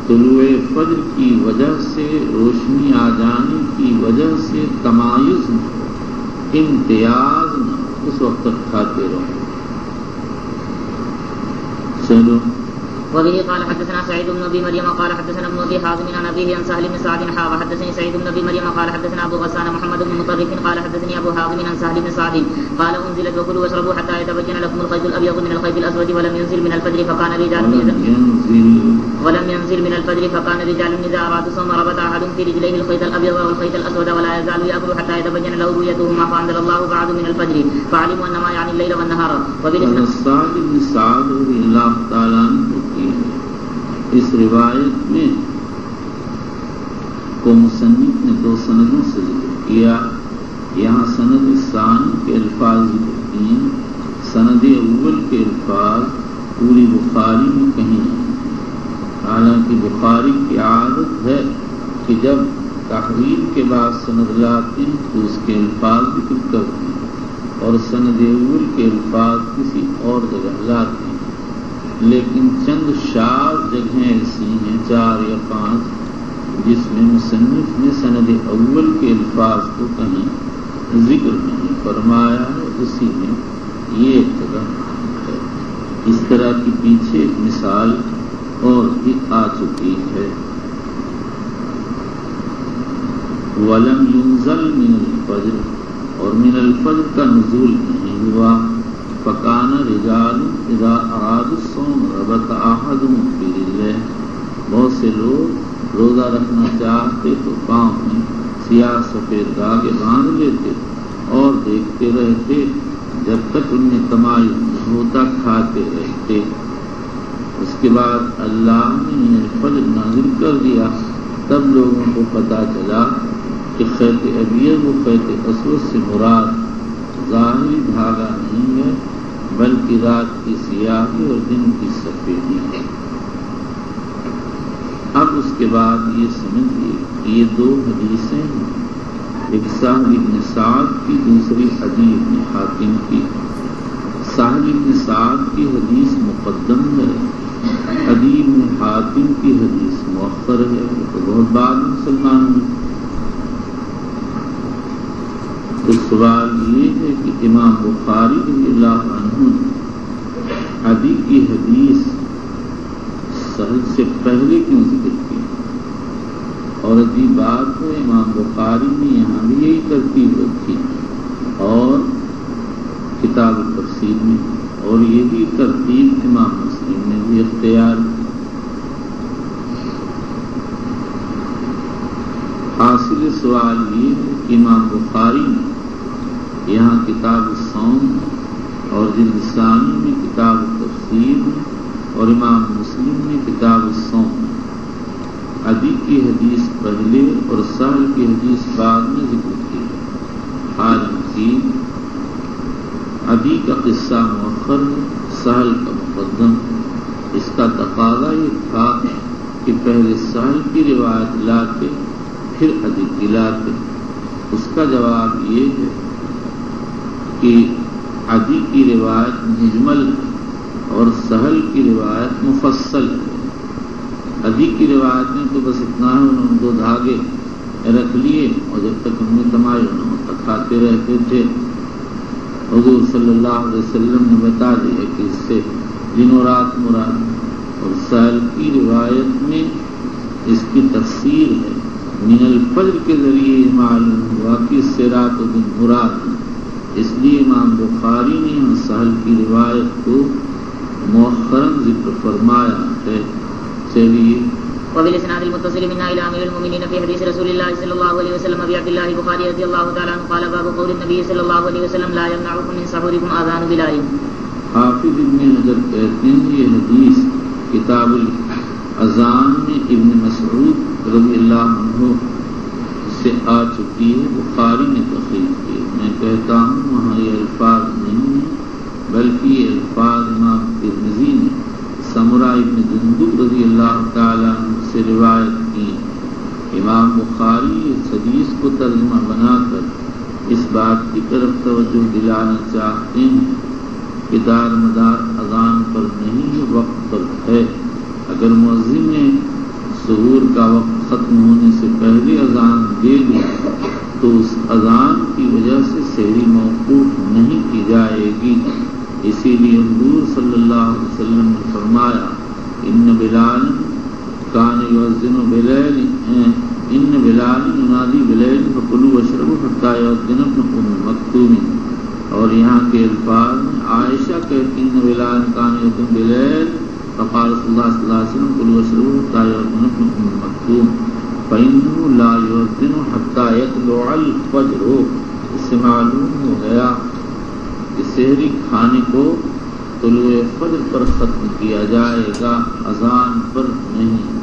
[SPEAKER 1] طلوع فجر کی وجہ سے روشنی آ جانے کی وجہ سے تمایز نہ ہو، امتیاز نہ ہو، اس وقت تک کھاتے رہو۔ چلو
[SPEAKER 2] وبه قال حدثنا سعيد بن ابي مريم قال حدثنا ابن ابي حازم عن ابيه عن سهل بن سعد وحدثني سعيد بن ابي مريم قال حدثنا ابو غسان محمد بن مطرف قال حدثني ابو حازم عن سهل بن سعد قال انزلت وكلوا واشربوا حتى يتبين لكم الخيط الابيض من الخيط الاسود ولم ينزل من الفجر فكان رجال اذا ارادوا صوم ربط احد في رجليه الخيط الابيض والخيط الاسود ولا يزال ياكل حتى يتبين له رؤيتهما فانزل الله بعد من الفجر فعلموا انما يعني الليل والنهار
[SPEAKER 1] سعد بن سعد رضی اللہ تعالیٰ عنہ اس روایت میں کو مصنف نے دو سندوں سے ذکر کیا، یہاں سند ثانی کے الفاظ ذکر کیے، سند اول کے الفاظ پوری بخاری میں کہیں نہیں، حالانکہ بخاری کی عادت ہے کہ جب تحویل کے بعد سند لاتے ہیں تو اس کے الفاظ ذکر کرتے ہیں اور سند اول کے الفاظ کسی اور جگہ لاتے ہیں، لیکن چند شاذ جگہیں ایسی ہیں 4 یا 5 جس میں مصنف نے سند اول کے الفاظ کو کہیں ذکر نہیں فرمایا ہے، اسی میں یہ جگہ ہے۔ اس طرح کی پیچھے ایک مثال اور بھی آ چکی ہے، وَلَمْ يُنزَلْ مِنَ الْفَجْرِ، اور من الفجر کا نزول نہیں ہوا، فَكَانَ رِجَالٌ إِذَا أَرَادُوا الصَّوْمَ رَبَطَ أَحَدُهُمْ فِي رِجْلِهِ، بہت سے لوگ روزہ رکھنا چاہتے تو پاؤں میں سیاہ سفید دھاگے باندھ لیتے اور دیکھتے رہتے جب تک ان میں تمایل نہ ہوتا، کھاتے رہتے۔ اس کے بعد اللہ نے فجر نازل کر دیا، تب لوگوں کو پتہ چلا کہ خیط ابیض و خیط اسود سے مراد ظاہری دھاگا نہیں ہے بلکہ رات کی سیاہی اور دن کی سفیدی ہے۔ اب اس کے بعد یہ سمجھیے کہ یہ 2 حدیثیں ہیں، ایک سہل بن سعد کی، دوسری عدی بن حاتم کی۔ سہل بن سعد کی حدیث مقدم ہے، عدی بن حاتم کی حدیث مؤخر ہے، تو بہت بعد مسلمان میں۔ تو سوال یہ ہے کہ امام بخاری رضی اللہ عنہ نے عدی کی حدیث سہل سے پہلے کیوں ذکر کی؟ اور عجیب بات ہے، امام بخاری نے یہاں بھی یہی ترتیب رکھی اور کتاب تفسیر میں، اور یہی ترتیب امام مسلم نے بھی اختیار کی۔ حاصل سوال یہ ہے کہ امام بخاری نے یہاں کتاب الصوم اور جلد ثانی میں کتاب تفسیر میں اور امام مسلم نے کتاب الصوم عدی کی حدیث پہلے اور سہل کی حدیث بعد میں ذکر کی ہے، حالانکہ عدی کا قصہ مؤخر ہے، سہل کا مقدم۔ اس کا تقاضا یہ تھا کہ پہلے سہل کی روایت لاتے پھر عدی کی لاتے۔ اس کا جواب یہ ہے کہ عدی کی روایت مجمل ہے اور سہل کی روایت مفصل ہے۔ عدی کی روایت میں تو بس اتنا ہے، انہوں نے 2 دھاگے رکھ لیے اور جب تک ان میں تمایل نہ ہوتا کھاتے رہتے تھے۔ حضور صلی اللہ علیہ وسلم نے بتا دیا کہ اس سے دن و رات مراد، اور سہل کی روایت میں اس کی تفسیر ہے، من الفجر کے ذریعے معلوم ہوا کہ اس سے رات و دن مراد ہے، اس لیے امام بخاری نے یہاں سہل کی روایت کو مؤخراً ذکر فرمایا ہے۔ چلیے
[SPEAKER 2] وبالاسناد المتصل منا الى امير المؤمنين في حديث رسول الله صلى الله عليه وسلم ابي عبد الله البخاري رضي الله تعالى عنه قال باب قول النبي صلى الله عليه وسلم لا يمنعكم من سحوركم اذان بلال۔
[SPEAKER 1] حافظ ابن حجر کہتے ہیں یہ حدیث کتاب الاذان میں ابن مسعود رضی اللہ عنہ سے آ چکی ہے، بخاری نے تخریج کی۔ میں کہتا ہوں وہاں یہ الفاظ نہیں ہیں، بلکہ یہ الفاظ امام ترمذی نے سمرہ ابن جندب رضی اللہ تعالیٰ عنہ سے روایت کی۔ امام بخاری اس حدیث کو ترجمہ بنا کر اس بات کی طرف توجہ دلانا چاہتے ہیں کہ دار مدار اذان پر نہیں ہے، وقت پر ہے۔ اگر مؤذن نے سحور کا وقت ختم ہونے سے پہلے اذان دے دی تو اس اذان کی وجہ سے سحری موقوف نہیں کی جائے گی۔ اسی لیے حضور صلی اللہ علیہ وسلم نے فرمایا ان بلال کان یؤذن بلیل ان بلال ینادی بلیل فکلوا واشربوا حتی یؤذن ابن ام مکتوم۔ اور یہاں کے الفاظ میں عائشہ کہتی ان بلال کان یؤذن بلیل فقال رسول اللہ صلی اللہ علیہ وسلم کلوا واشربوا حتی یؤذن ابن ام مکتوم فإنه لا يؤذن حتى يطلع الفجر۔ اس سے معلوم ہو گیا کہ سحری کھانے کو طلوع فجر پر ختم کیا جائے گا، اذان پر نہیں۔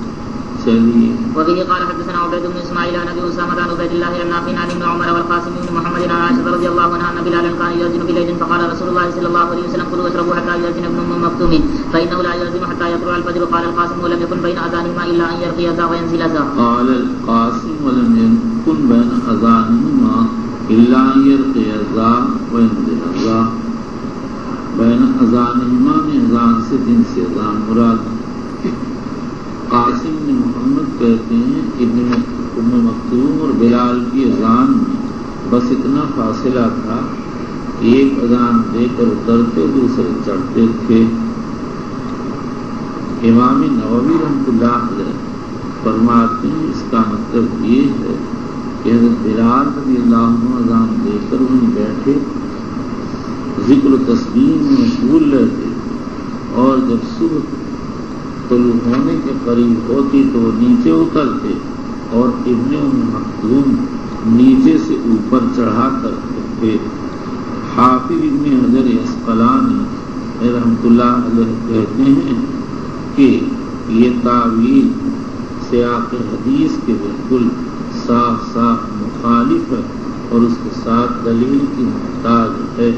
[SPEAKER 1] چلیے
[SPEAKER 2] وبه قال حدثنا عبيد بن اسماعيل عن ابي اسامه عن عبيد الله بن نافع عن ابن عمر والقاسم بن محمد عن عائشه رضي الله عنها ان بلالا كان يؤذن بليل فقال رسول الله صلى الله عليه وسلم كلوا واشربوا حتى يؤذن ابن ام مكتوم فانه لا يؤذن حتى يطلع الفجر۔ قال القاسم ولم يكن بين اذانهما الا ان يرقي ذا وينزل ذا۔
[SPEAKER 1] قال القاسم ولم يكن بين اذانهما الا ان يرقي ذا وينزل ذا۔ بین اذانہما میں اذان سے دن سے اذان مراد۔ قاسم بن محمد کہتے ہیں ابن ام مکتوم اور بلال کی اذان میں بس اتنا فاصلہ تھا، ایک اذان دے کر اترتے دوسرے چڑھتے تھے۔ امام نووی رحمۃ اللہ علیہ فرماتے ہیں اس کا مطلب یہ ہے کہ حضرت بلال رضی اللہ عنہ اذان دے کر وہیں بیٹھے ذکر و تسبیح میں مشغول رہتے، اور جب صبح طلوع ہونے کے قریب ہوتی تو وہ نیچے اترتے اور ابن ام مکتوم نیچے سے اوپر چڑھا کرتے تھے۔ حافظ ابن حجر عسقلانی رحمۃ اللہ علیہ کہتے ہیں کہ یہ تعویل سیاق حدیث کے بالکل صاف صاف مخالف ہے اور اس کے ساتھ دلیل کی محتاج ہے۔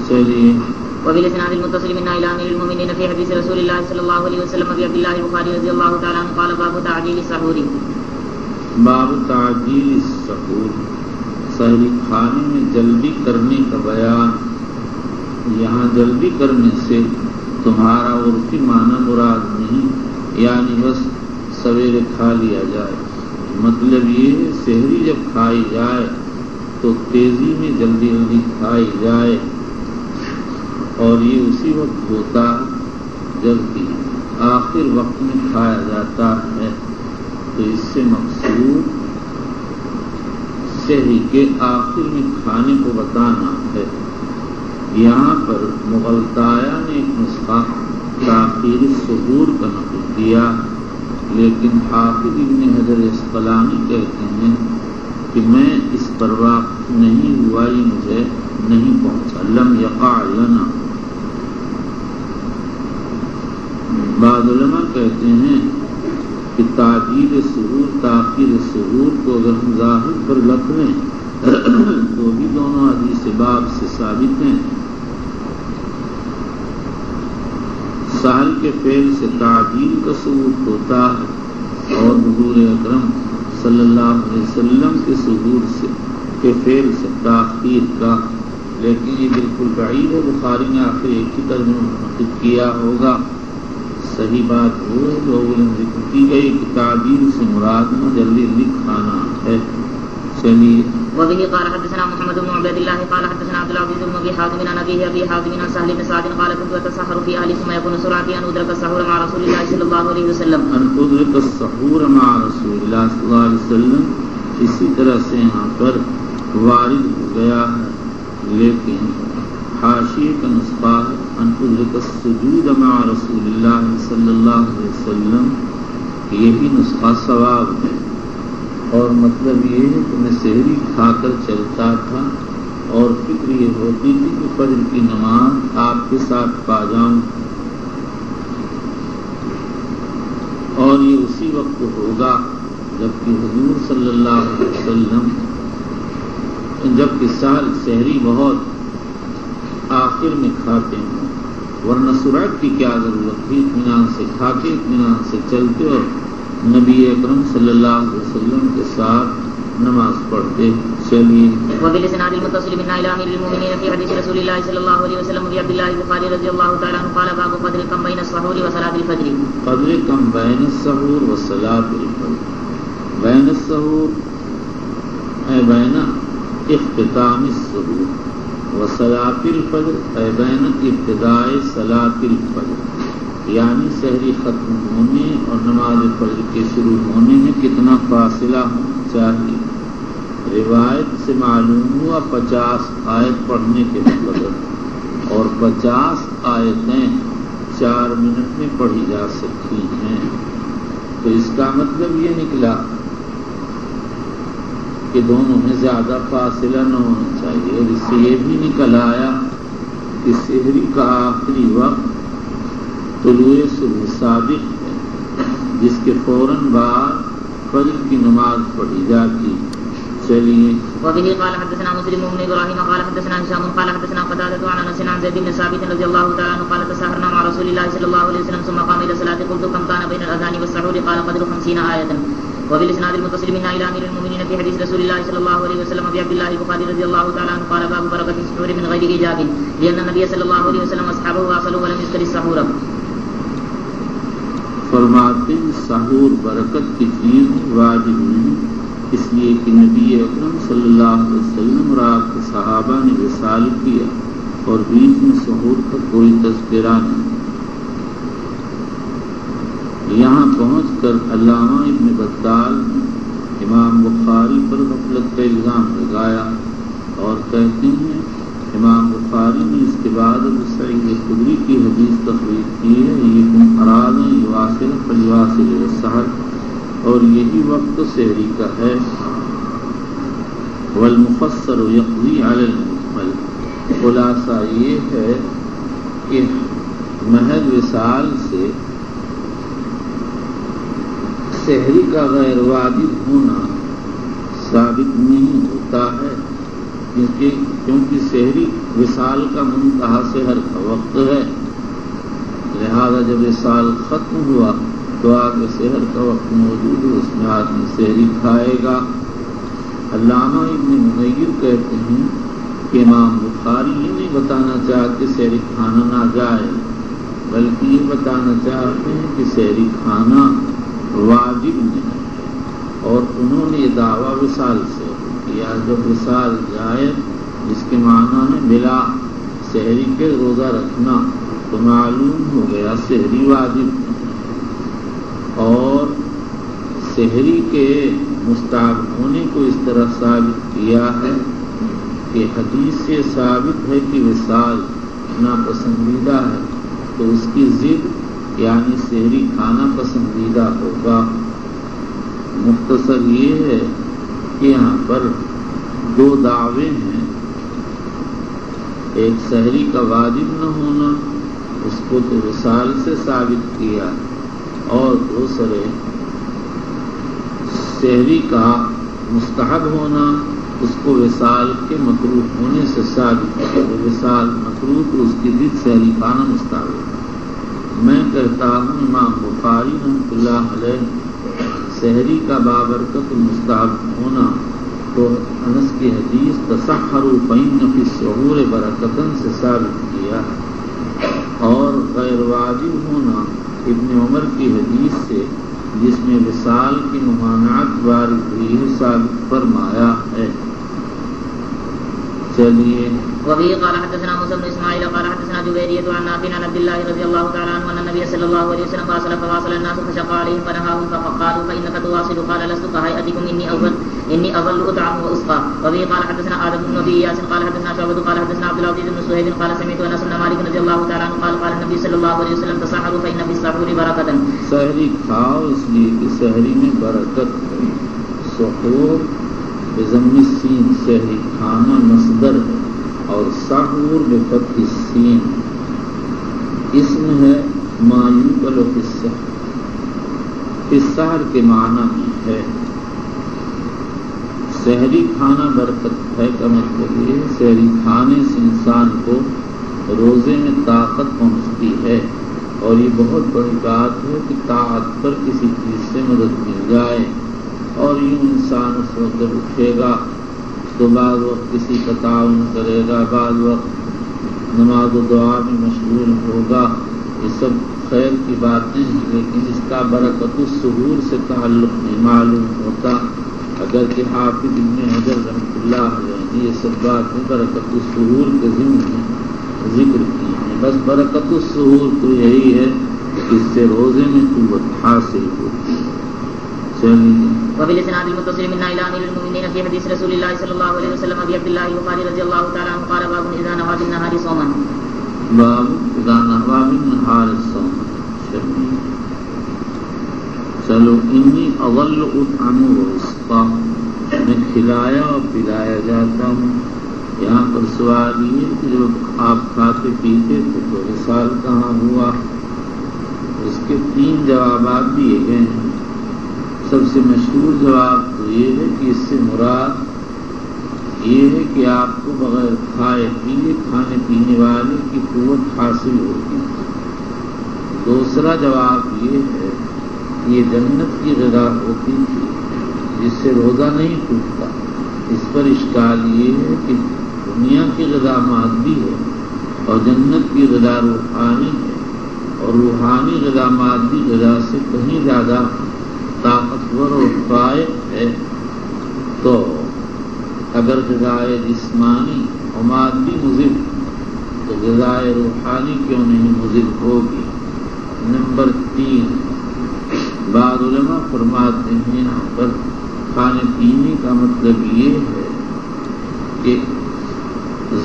[SPEAKER 1] چلیے
[SPEAKER 2] وبالاسناد المتصل من الى امير المؤمنين في حديث رسول الله صلى الله عليه وسلم ابي عبد الله البخاري رضي الله تعالى عنه قال باب تعجيل السحور۔
[SPEAKER 1] باب تعجیل السحور، سحری کھانے میں جلدی کرنے کا بیان۔ یہاں جلدی کرنے سے تمہارا عرفی معنی مراد نہیں، یعنی بس سویرے کھا لیا جائے۔ مطلب یہ ہے سحری جب کھائی جائے تو تیزی میں جلدی جلدی کھائی جائے، اور یہ اسی وقت ہوتا جبکہ آخر وقت میں کھایا جاتا ہے، تو اس سے مقصود سحری کے آخر میں کھانے کو بتانا ہے۔ یہاں پر مغلطایا نے ایک نسخہ تاخیر السحور کا نقل کیا، لیکن حافظ ابن حجر عسقلانی کہتے ہیں کہ میں اس پر واقف نہیں ہوا، یہ مجھے نہیں پہنچا، لم یقع لنا۔ بعض علماء کہتے ہیں کہ تعجیل سحور تاخیر سحور کو اگر ہم ظاہر پر لکھ لیں تو بھی دونوں حدیث باب سے ثابت ہیں۔ سحر کے فعل سے تعجیل کا ثبوت ہوتا ہے اور حضور اکرم صلی اللہ علیہ وسلم کے سحور سے کے فعل سے تاخیر کا، لیکن یہ بالکل بعید ہے۔ بخاری نے آخر ایک ہی ترجمہ منعقد کیا ہوگا۔ صحیح بات وہ لوگوں نے ذکر کی گئی کہ تعجیل سے مراد نہ جلدی جلدی کھانا ہے۔ چلیے
[SPEAKER 2] وبه قال حدثنا محمد بن عبيد الله قال حدثنا عبد العزيز بن ابي حازم عن ابيه ابي حازم عن سهل بن سعد قال كنت اتسحر في اهلي ثم يكون سرعتي ان ادرك السحور مع رسول الله صلى الله عليه وسلم
[SPEAKER 1] ان ادرك السحور مع رسول اللہ صلی اللہ علیہ وسلم، اسی طرح سے یہاں پر وارد ہو گیا ہے، لیکن حاشیے کا نسخہ ہے ان ادرک السجود مع رسول اللہ صلی اللہ علیہ وسلم، یہی نسخہ صواب ہے، اور مطلب یہ ہے کہ میں سحری کھا کر چلتا تھا اور فکر یہ ہوتی تھی کہ فجر کی نماز آپ کے ساتھ پا جاؤں، اور یہ اسی وقت ہوگا جبکہ حضور صلی اللہ علیہ وسلم جبکہ سحری بہت آخر میں کھاتے ہیں، ورنہ سرعت کی کیا ضرورت تھی، اطمینان سے کھاتے اطمینان سے چلتے اور نبی اکرم صلی اللہ علیہ وسلم کے ساتھ نماز پڑھتے. چلیے.
[SPEAKER 2] وبالاسناد المتصل من الى امير المؤمنين في حديث رسول الله صلى الله عليه وسلم ابي عبد الله البخاري رضي الله تعالى عنه قال باب قدر كم بين السحور وصلاه الفجر.
[SPEAKER 1] قدر کم بین السحور وصلاة الفجر. بین السحور اے بین اختتام السحور وصلاة الفجر اے بین ابتداء صلاة الفجر، یعنی سحری ختم ہونے اور نماز فجر کے شروع ہونے میں کتنا فاصلہ ہونا چاہیے. روایت سے معلوم ہوا 50 آیت پڑھنے کے مقدر، اور 50 آیتیں 4 منٹ میں پڑھی جا سکتی ہیں. تو اس کا مطلب یہ نکلا کہ دونوں میں زیادہ فاصلہ نہ ہونا چاہیے، اور اس سے یہ بھی نکل آیا کہ سحری کا آخری وقت طلوع صبح صادق ہے، جس کے فوراً بعد فجر کی نماز پڑھی جاتی. چلیے.
[SPEAKER 2] وبه قال حدثنا مسلم بن ابراهيم قال حدثنا هشام قال حدثنا قتادة عن انس عن زيد بن ثابت رضي الله تعالى عنه قال تسحرنا مع رسول الله صلى الله عليه وسلم ثم قام الى الصلاه قلت كم كان بين الاذان والسحور قال قدر 50 آية. وبالاسناد المتصل منا الى امير المؤمنين في حديث رسول الله صلى الله عليه وسلم ابي عبد الله البخاري رضي الله تعالى عنه قال باب بركة السحور من غير ايجاب لان النبي صلى الله عليه وسلم اصحابه واصلوا ولم يذكر السحور.
[SPEAKER 1] فرماتے سحور برکت کی چیز واجب نہیں، اس لیے کہ نبی اکرم صلی اللہ علیہ وسلم رات کے صحابہ نے وصال کیا اور بیچ میں سحور کا کوئی تذکرہ نہیں. یہاں پہنچ کر علامہ ابن بطال نے امام بخاری پر غفلت کا الزام لگایا اور کہتے ہیں امام بخاری نے اس کے بعد ابو سعید خدری کی حدیث تخریج کی ہے، یہ کم اراد یواصل فلیواصل السحر، اور یہی وقت سحری کا ہے. والمفسر یقضی علی المجمل. خلاصہ یہ ہے کہ محض وصال سے سحری کا غیر واجب ہونا ثابت نہیں ہوتا ہے، کیونکہ سحری وصال کا منتہا سحر کا وقت ہے. لہذا جب وصال ختم ہوا تو آگے سحر کا وقت موجود ہے، اس میں آدمی سحری کھائے گا. علامہ ابن منیر کہتے ہیں کہ امام بخاری یہ نہیں بتانا چاہتے سحری کھانا نہ جائے، بلکہ یہ بتانا چاہتے ہیں کہ سحری کھانا واجب نہیں، اور انہوں نے یہ دعویٰ وصال سے کیا. جب وصال جائے جس کے معنی ہے بلا سحری کے روزہ رکھنا، تو معلوم ہو گیا سحری واجب نہیں. اور سحری کے مستحب ہونے کو اس طرح ثابت کیا ہے کہ حدیث سے ثابت ہے کہ وصال ناپسندیدہ ہے، تو اس کی ضد یعنی سحری کھانا پسندیدہ ہوگا. مختصر یہ ہے کہ یہاں پر 2 دعوے ہیں، ایک سحری کا واجب نہ ہونا، اس کو تو وصال سے ثابت کیا، اور دوسرے سحری کا مستحب ہونا، اس کو وصال کے مکروہ ہونے سے ثابت کیا. وصال مکروہ تو اس کی ضد سحری کھانا مستحب ہے. میں کہتا ہوں امام بخاری رحمۃ اللہ علیہ سحری کا بابرکت مستحب ہونا تو انس کی حدیث تسحروا فإن فی السحور برکتاً سے ثابت کیا، اور غیر واجب ہونا ابن عمر کی حدیث سے جس میں وصال کی ممانعت وارد ہوئی ہے ثابت فرمایا ہے. چلیے.
[SPEAKER 2] وبه قال حدثنا موسى بن اسماعيل قال حدثنا جبيرية عن نافع عن عبد الله رضي الله تعالى عنه ان النبي صلى الله عليه وسلم فواصل الناس فشق عليهم فنهاهم فقالوا فانك تواصل قال لست كهيئتكم اني اظل اطعم واسقى. وبه قال حدثنا آدم بن ابي ياس قال حدثنا شعبة قال حدثنا عبد العزيز بن صهيب قال سمعت انس بن مالك رضي الله تعالى عنه قال النبي صلى الله عليه وسلم تسحروا فان في السحور بركة.
[SPEAKER 1] سحری کھاؤ اس لیے کہ سحری میں برکت ہے. سحور بضم السین سحری کھانا مصدر ہے، اور سحور بفتح السین اسم ہے ما یوکل فی السحر، السحر کے معنی میں ہے۔ سحری کھانا برکت ہے کا مطلب یہ سحری کھانے سے انسان کو روزے میں طاقت پہنچتی ہے، اور یہ بہت بڑی بات ہے کہ طاقت پر کسی چیز سے مدد مل جائے، اور یوں انسان اس وقت اٹھے گا تو بعض وقت کسی کا تعاون کرے گا، بعض وقت نماز و دعا میں مشغول ہوگا، یہ سب خیر کی باتیں ہیں، لیکن اس کا برکت السحور سے تعلق نہیں معلوم ہوتا۔ اگر کہ حافظ ابن حجر رحمۃ اللہ علیہ نے یہ سب باتیں برکت السحور کے ضمن میں ذکر کی ہیں، بس برکت السحور تو یہی ہے کہ اس سے روزے میں قوت حاصل ہوتی ہے۔
[SPEAKER 2] وبالاسناد المتصل منا الى امير المؤمنين في حديث رسول الله صلى الله عليه وسلم ابي عبد الله البخاري رضي الله تعالى عنه قال باب اذا نوى بالنهار صوما،
[SPEAKER 1] باب اذا نوى بالنهار صوم۔ چلو انی اول اطعم واسقا، میں کھلایا اور پلایا جاتا ہوں۔ یہاں پر سوال یہ کہ جب آپ کھاتے پیتے تو وصال کہاں ہوا؟ اس کے 3 جوابات دیے گئے ہیں۔ سب سے مشہور جواب تو یہ ہے کہ اس سے مراد یہ ہے کہ آپ کو بغیر کھائے پیے کھانے پینے والے کی قوت حاصل ہوتی ہے۔ دوسرا جواب یہ ہے کہ یہ جنت کی غذا ہوتی تھی جس سے روزہ نہیں ٹوٹتا۔ اس پر اشکال یہ ہے کہ دنیا کی غذا مادی ہے اور جنت کی غذا روحانی ہے، اور روحانی غذا مادی غذا سے کہیں زیادہ طاقتور اور فائق ہے، تو اگر غذائے جسمانی اور مادی مضر تو غذائے روحانی کیوں نہیں مضر ہوگی؟ نمبر 3، بعض علماء فرماتے ہیں یہاں پر کھانے پینے کا مطلب یہ ہے کہ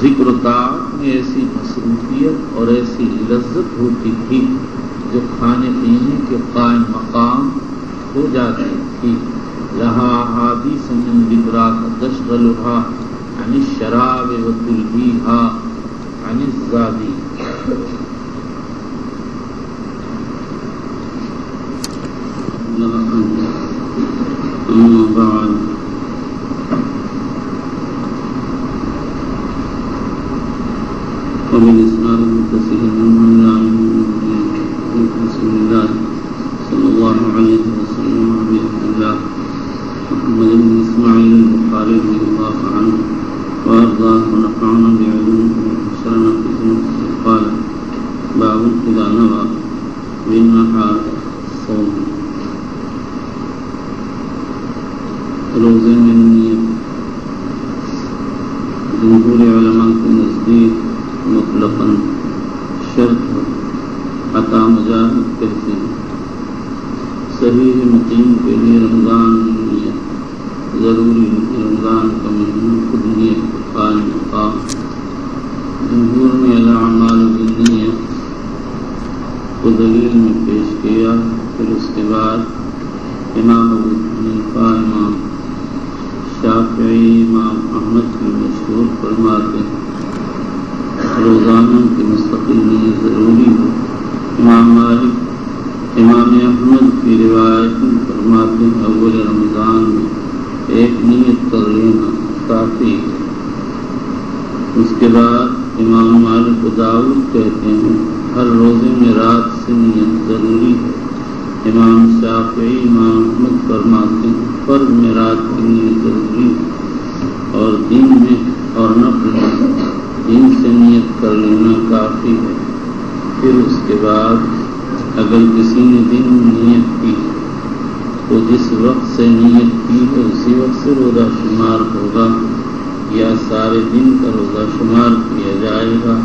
[SPEAKER 1] ذکر و طاعت میں ایسی مصروفیت اور ایسی لذت ہوتی تھی جو کھانے پینے کے قائم مقام ہو جاتی تھی۔ لہا حادیث من ذکراک تشغلھا عن الشراب وتلہیھا عن الزادی۔ اما بعد وبالاسناد المتصل من رسول الله صلى الله عليه وسلم ابي عبد الله محمد بن اسماعيل البخاري رضي الله عنه وارضاه ونفعنا بعلومه وبشرنا في سنته قال باب اذا نوى بالنهار صوم۔ روزے میں نیت جمہور علماء کے نزدیک مطلقاً شرط ہے، عطا مجاہد کہتے ہیں۔ صحیح مقیم کے لیے رمضان میں نیت ضروری ہے، رمضان کا مہینہ خود نیت کا قائم مقام۔ جمہور نے الاعمال بالنیت کو دلیل میں پیش کیا، پھر اس کے بعد امام ابو حنیفہ، امام شافعی، امام احمد کی مشہور فرماتے ہیں روزانہ کی مستقل نیت ضروری ہے۔ امام مالک، امام احمد کی روایت میں فرماتے ہیں اول رمضان میں ایک نیت کر لینا کافی ہے۔ اس کے بعد امام مالک و داؤد کہتے ہیں ہر روزے میں رات سے نیت ضروری ہے۔ امام شافعی، امام احمد فرماتے ہیں فرض میں رات کی نیت ضروری ہے، اور دن میں اور نفل میں دن سے نیت کر لینا کافی ہے۔ پھر اس کے بعد اگر کسی نے دن میں نیت کی تو جس وقت سے نیت کی ہے اسی وقت سے روزہ شمار ہوگا، یا سارے دن کا روزہ شمار کیا جائے گا۔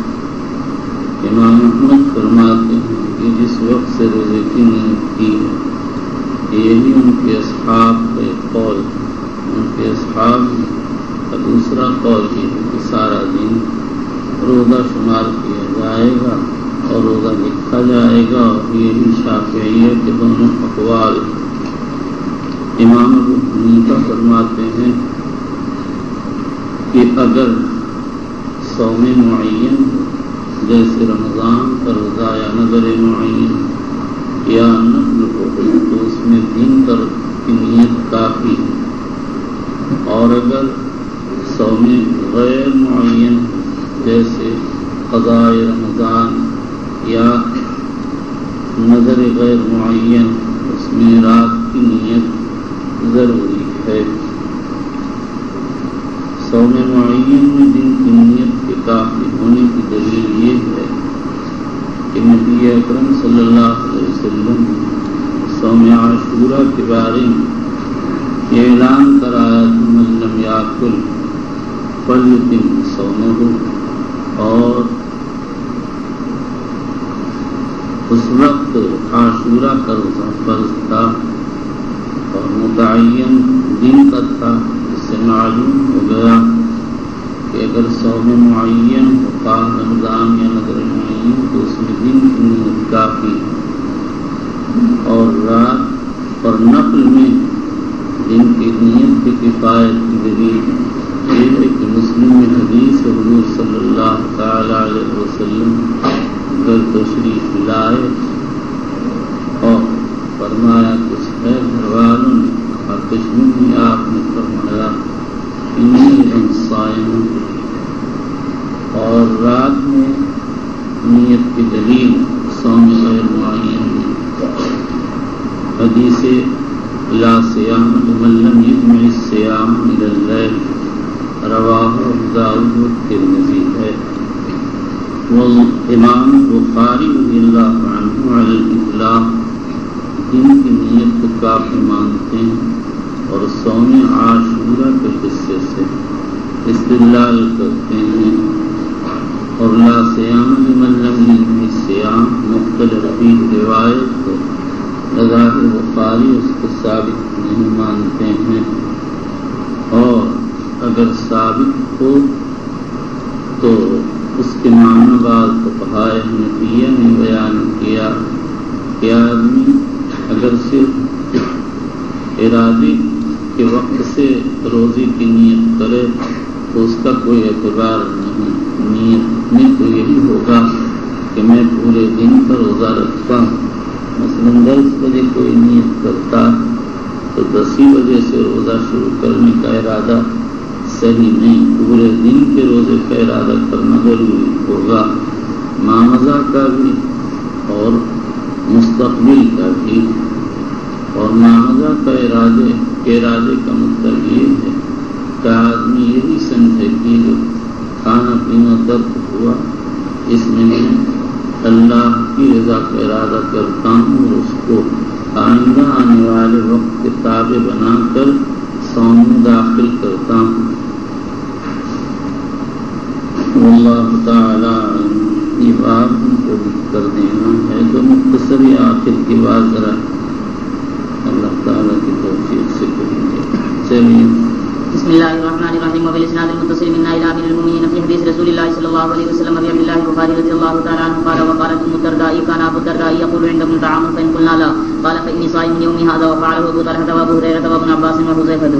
[SPEAKER 1] امام احمد فرماتے ہیں کہ جس وقت سے روزے کی نیت کی ہے، یہی ان کے اصحاب کا ایک قول ہے۔ ان کے اصحاب کا دوسرا قول یہ ہے کہ سارا دن روزہ شمار کیا جائے گا اور روزہ لکھا جائے گا، اور یہی شافعیہ کے دونوں اقوال۔ امام ابو حنیفہ فرماتے ہیں کہ اگر صوم معین جیسے رمضان کا روزہ یا نظر معین یا نفل ہو تو اس میں دن پر کی نیت کافی، اور اگر صوم غیر معین جیسے قضاء رمضان یا نظر غیر معین اس میں رات کی نیت ضروری ہے۔ صوم معین میں دن کی نیت کے کافی ہونے کی دلیل یہ ہے کہ نبی اکرم صلی اللہ علیہ وسلم صوم عاشورہ کے بارے میں اعلان کرایا کہ من لم یاکل فلیتم صومہ، اور اس وقت عاشورہ کا روزہ فرض تھا اور متعین دن کا تھا، اس سے معلوم ہو گیا کہ اگر صوم معین ہوتا رمضان یا نظر معین تو اس میں دن کی نیت کافی، اور رات اور نفل میں دن کی نیت کی کفایت کی دلیل یہ ہے کہ مسلم میں حدیث حضور صلی اللہ تعالی علیہ وسلم گھر تشریف لائے اور فرمایا کچھ ہے گھر والوں نے، اور کشمیر میں آپ نے فرمایا صائم، اور رات میں نیت کی دلیل صوم غیر معین حدیث لا صیام لمن لم یجمع الصیام من اللیل رواہ ابو داؤد والترمذی ہے۔ والامام بخاری رضی اللہ عنہ علی الاطلاق دن کی نیت کو کافی مانتے ہیں اور صوم عاشورہ کے حصے سے استدلال کرتے ہیں، اور لا صیام لمن لم یجمع الصیام مختلف فی روایت کو ظاہر بخاری اس کو ثابت نہیں مانتے ہیں، اور اگر ثابت ہو تو اس کے معنی بعض فقہائے حنفیہ نے بیان کیا کہ آدمی اگر صرف ارادے کے وقت سے روزے کی نیت کرے تو اس کا کوئی اعتبار نہیں، نیت میں تو یہی ہوگا کہ میں پورے دن کا روزہ رکھتا ہوں، مثلاً 10 بجے کوئی نیت کرتا تو 10 ہی بجے سے روزہ شروع کرنے کا ارادہ صحیح نہیں، پورے دن کے روزے کا ارادہ کرنا ضروری ہوگا، ماضی کا بھی اور مستقبل کا بھی، اور ماضی کا ارادے کا مطلب یہ ہے کہ آدمی یہی سمجھے کہ جو کھانا پینا درد ہوا اس میں اللہ کی رضا کا ارادہ کرتا ہوں اور اس کو آئندہ آنے والے وقت کے تابع بنا کر صوم میں داخل کرتا ہوں۔ واللہ تعالی یہ بات ہم کو کر دینا ہے تو مختصر آخر کی بات ذرا اللہ تعالیٰ کی توفیق سے کریں گے۔ چلیے
[SPEAKER 2] بسم الله الرحمن الرحيم وبالاسناد المتصل منا الى امير المؤمنين في حديث رسول الله صلى الله عليه وسلم ابي عبد الله البخاري رضي الله تعالى عنه قال وقالت ام الدرداء كان ابو الدرداء يقول عندكم طعام فان قلنا لا قال فاني صائم يومي هذا وفعله ابو طلحه وابو هريره وابن عباس وحذيفه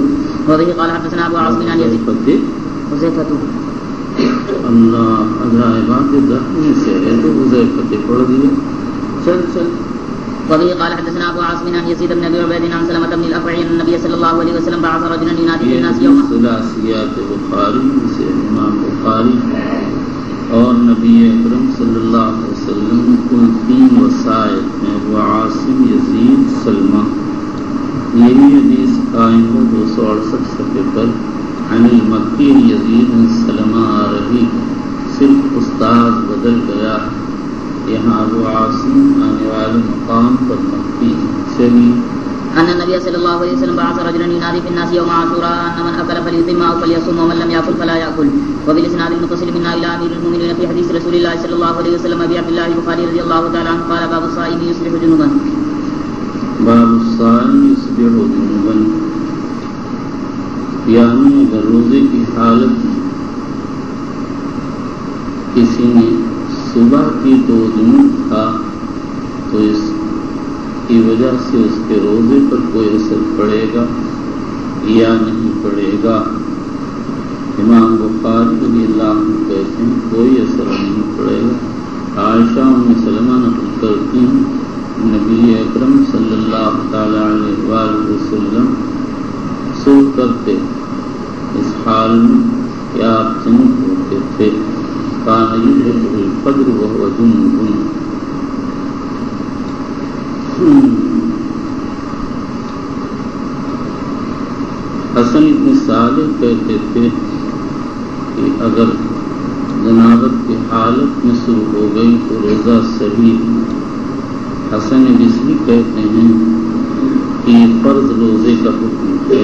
[SPEAKER 2] وبه قال حدثنا ابو عاصم عن يزيد حذيفه
[SPEAKER 1] اللہ اللہ بات میں سے ہے تو حذیفہ پڑھ دیا چل
[SPEAKER 2] وبه قال حدثنا ابو عاصم عن يزيد بن ابي عبيد عن سلمة بن الاكوع ان النبي صلى الله عليه وسلم بعث رجلا ينادي في الناس يوما
[SPEAKER 1] ثلاثيات بخاری سے امام بخاری اور نبی اکرم صلی اللہ علیہ وسلم کل 3 وسائط میں ابو عاصم یزید سلمہ، یہی حدیث قائم ہے 268 صفحے پر عن المکی یزید سلمہ آ رہی، صرف استاد بدل گیا، یہاں ابو عاصم آنے والے مقام پر مکی چلی۔
[SPEAKER 2] ان النبي صلى الله عليه وسلم بعث رجلا ينادي في الناس يوم عاشوراء ان من اكل فليتم او فليصوم ومن لم ياكل فلا ياكل وبالاسناد المتصل منا الى امير المؤمنين في حديث رسول الله صلى الله عليه وسلم ابي عبد الله البخاري رضي الله تعالى عنه قال باب الصائم يصبح جنبا
[SPEAKER 1] باب الصائم يصبح جنبا، یعنی اگر روزے کی حالت میں کسی نے صبح کی تو جنوب تھا تو اس کی وجہ سے اس کے روزے پر کوئی اثر پڑے گا یا نہیں پڑے گا۔ امام رضی اللہ عنہ کہتے ہیں کوئی اثر نہیں پڑے گا۔ عائشہ ام سلمہ نقل کرتی ہیں نبی اکرم صلی اللہ تعالی علیہ وآلہ وسلم سو کرتے اس حال میں کہ آپ جنوب ہوتے تھے۔ کان یدرکہ الفجر وہو جنب۔ حسن بن صالح کہتے تھے کہ اگر جنابت کی حالت میں شروع ہو گئی تو روزہ صحیح۔ حسن بصری کہتے ہیں کہ یہ فرض روزے کا حکم ہے،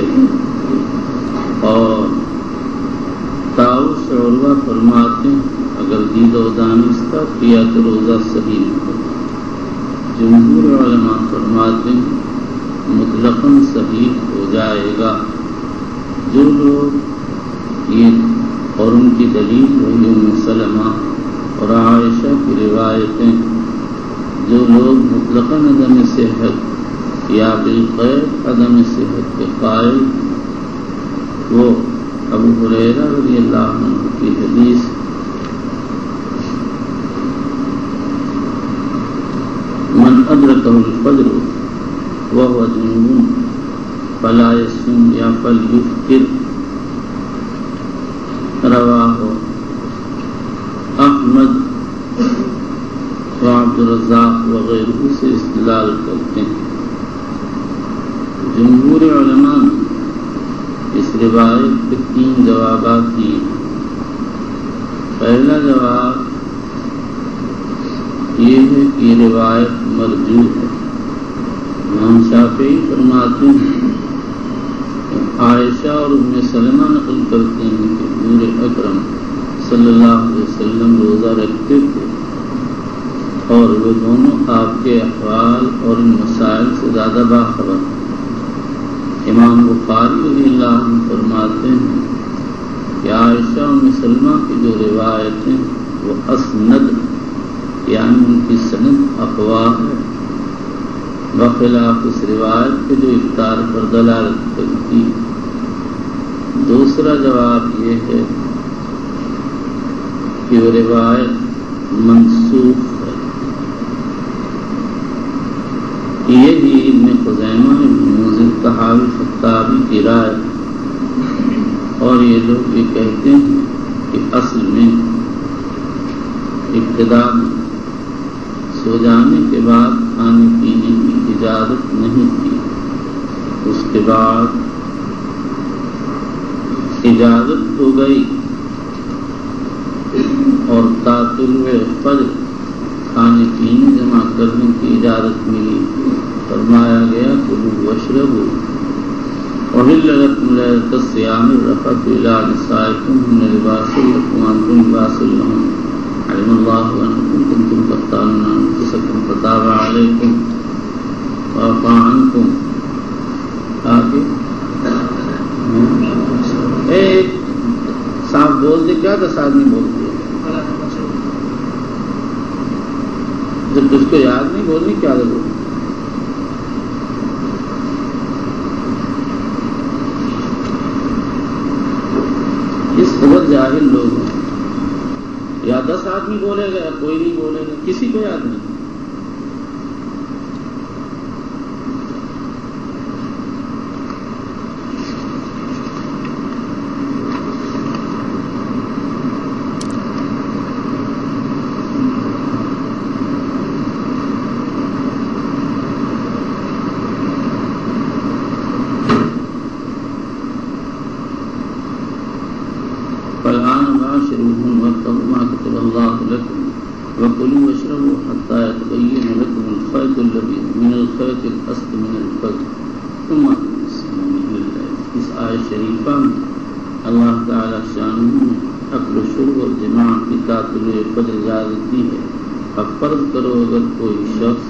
[SPEAKER 1] اور طاؤس عروہ فرماتے ہیں اگر دید و دانستہ کیا تو روزہ صحیح نہیں۔ جمہور علماء فرماتے ہیں مطلقاً صحیح ہو جائے گا۔ جو لوگ یہ اور ان کی دلیل وہی ام سلمہ اور عائشہ کی روایتیں، جو لوگ مطلقاً عدم صحت یا بالقید عدم صحت کے قائل، وہ ابو ہریرہ رضی اللہ عنہ کی حدیث من ادرکہ الفجر وہو جنب فلا یصم یا فلیفطر، رواہ احمد و عبد الرزاق وغیرہ سے استدلال کرتے ہیں۔ جمہور علماء نے اس روایت کے 3 جوابات دیے۔ پہلا جواب یہ ہے کہ یہ روایت مرجوح ہے۔ امام شافعی فرماتے ہیں عائشہ اور ام سلمہ نقل کرتے ہیں کہ حضور اکرم صلی اللہ علیہ وسلم روزہ رکھتے تھے، اور وہ دونوں آپ کے احوال اور ان مسائل سے زیادہ باخبر ہیں۔ امام بخاری رضی اللہ عنہ فرماتے ہیں کہ عائشہ اور ام سلمہ کی جو روایتیں وہ اسند یعنی ان کی سند افواہ ہے، بخلاف اس روایت کے جو افطار پر دلالت کرتی۔ دوسرا جواب یہ ہے کہ وہ روایت منسوخ ہے۔ یہی ابن خزیمہ ابن منذر طحاوی خطابی کی رائے، اور یہ لوگ یہ کہتے ہیں کہ اصل میں ابتدا میں سو جانے کے بعد کھانے پینے کی اجازت نہیں تھی، اس کے بعد اجازت ہو گئی اور تا طلوع فجر کھانے پینے جمع کرنے کی اجازت ملی۔ فرمایا گیا کلوا واشربوا احل لکم لیلۃ الصیام الرفث الی نسائکم ہن لباس لکم وانتم لباس لہن علم اللہ انکم کنتم تختانون انفسکم فتاب علیکم وعفا عنکم۔ آگے ایک صاحب بول دے، کیا 10 آدمی بولتے ہیں؟ جب تجھ کو یاد نہیں بولنی کیا ضرورت؟ اس خبر جاہل لوگ ہیں، یا 10 آدمی بولے گا یا کوئی نہیں بولے گا، کسی کو یاد نہیں۔ وكلوا واشربوا حتى يتبين لكم الخيط الذي من الخيط الأسود من الفجر ثم تسلموا إلى الليل۔ اس آیت شریفہ میں اللہ تعالی شانہ نے اکل و شرب اور جماع کی طلوع فجر اجازت دی ہے۔ اب فرض کرو اگر کوئی شخص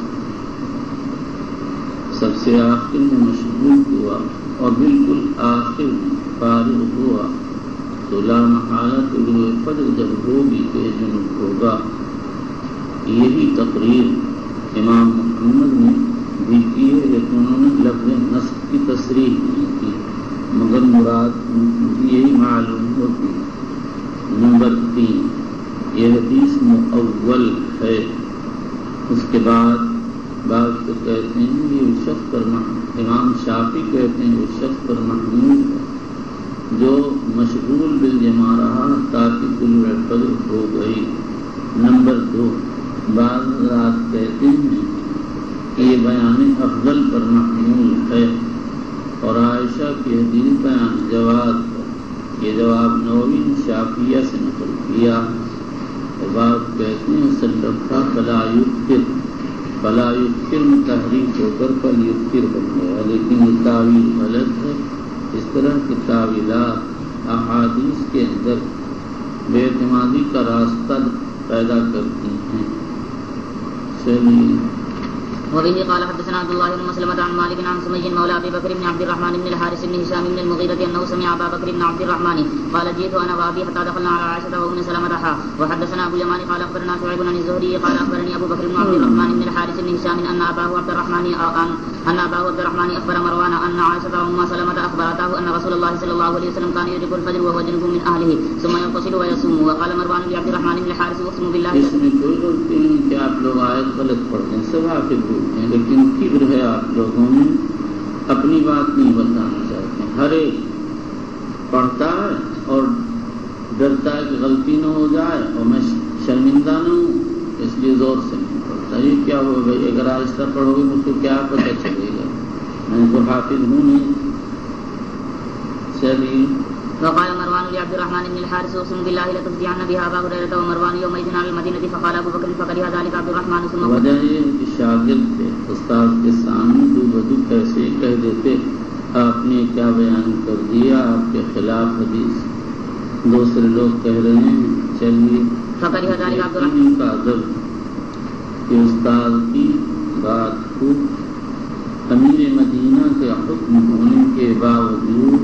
[SPEAKER 1] سب سے آخر میں مشغول ہوا اور بالکل آخر میں فارغ ہوا تو لا محالہ طلوع فجر جب ہوگی تو جنب ہوگا۔ یہی تقریر امام محمد نے بھی کی ہے، لیکن انہوں نے لفظ نسخ کی تصریح نہیں کی، مگر مراد یہی معلوم ہوتی ہے۔ نمبر 3 یہ حدیث مؤول ہے. اس کے بعد بعض کو کہتے ہیں یہ اس شخص پر امام شافعی کہتے ہیں اس شخص پر محمول ہے جو مشغول بالجماع رہا تاکہ طلوع فجر ہو گئی. نمبر 2 بعض حضرات کہتے ہیں کہ یہ بیان افضل پر محمول ہے اور عائشہ کی حدیث بیان جواز پر. یہ جواب نووی شافعیہ سے نقل کیا. اور بعض کہتے ہیں سلم کا فلا یفطر میں تحریف ہو کر فل یفطر بن گیا، لیکن یہ تعویل غلط ہے. اس طرح کی تعویلات احادیث کے اندر بے اعتمادی کا راستہ پیدا کرتی ہیں. چلیے.
[SPEAKER 2] وبه قال حدثنا عبد الله بن مسلمة عن مالك عن سمي مولى ابي بكر بن عبد الرحمن بن الحارث بن هشام بن المغيرة انه سمع ابا بكر بن عبد الرحمن قال جئت انا وابي حتى دخلنا على عائشة وام سلمة. وحدثنا ابو اليمان قال اخبرنا شعيب عن الزهري قال اخبرني ابو بكر بن عبد الرحمن بن الحارث بن هشام ان اباه عبد الرحمن اخبر مروان ان عائشة وام سلمة اخبرته ان رسول الله صلى الله عليه وسلم كان يدرك الفجر وهو جنب من اهله ثم يغتسل ويصوم. وقال مروان لعبد الرحمن بن الحارث اقسم بالله
[SPEAKER 1] اس میں کوئی غلطی نہیں کہ آپ لوگ آیت غلط پڑھتے ہیں، سب حافظ بولتے ہیں، لیکن کبر ہے آپ لوگوں میں، اپنی بات نہیں بتانا چاہتے. ہر ایک پڑھتا ہے اور ڈرتا ہے کہ غلطی نہ ہو جائے اور میں شرمندہ نہ ہوں، اس لیے زور سے نہیں پڑھتا. یہ کیا ہو گئی؟ اگر آہستہ پڑھو گے مجھ کو کیا پتہ چلے گا؟ میں تو حافظ ہوں نہیں. چلیے.
[SPEAKER 2] وقال مروان لعبد الرحمن بن الحارث اقسم بالله لتفزعن بها ابا هريره ومروان يومئذ على المدينه فقال ابو بكر فكره ذلك عبد الرحمن ثم
[SPEAKER 1] وجہ یہ کہ شاگرد تھے، استاد کے سامنے دو بدو کیسے کہہ دیتے آپ نے کیا بیان کر دیا، آپ کے خلاف حدیث دوسرے لوگ کہہ رہے ہیں. چلیے.
[SPEAKER 2] فكره ذلك عبد الرحمن
[SPEAKER 1] کا ادب کہ استاد کی بات کو امیر مدینہ کے حکم ہونے کے باوجود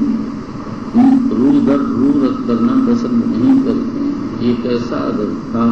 [SPEAKER 1] رو در رو رد کرنا پسند نہیں کرتے ہیں. یہ کیسا ادب تھا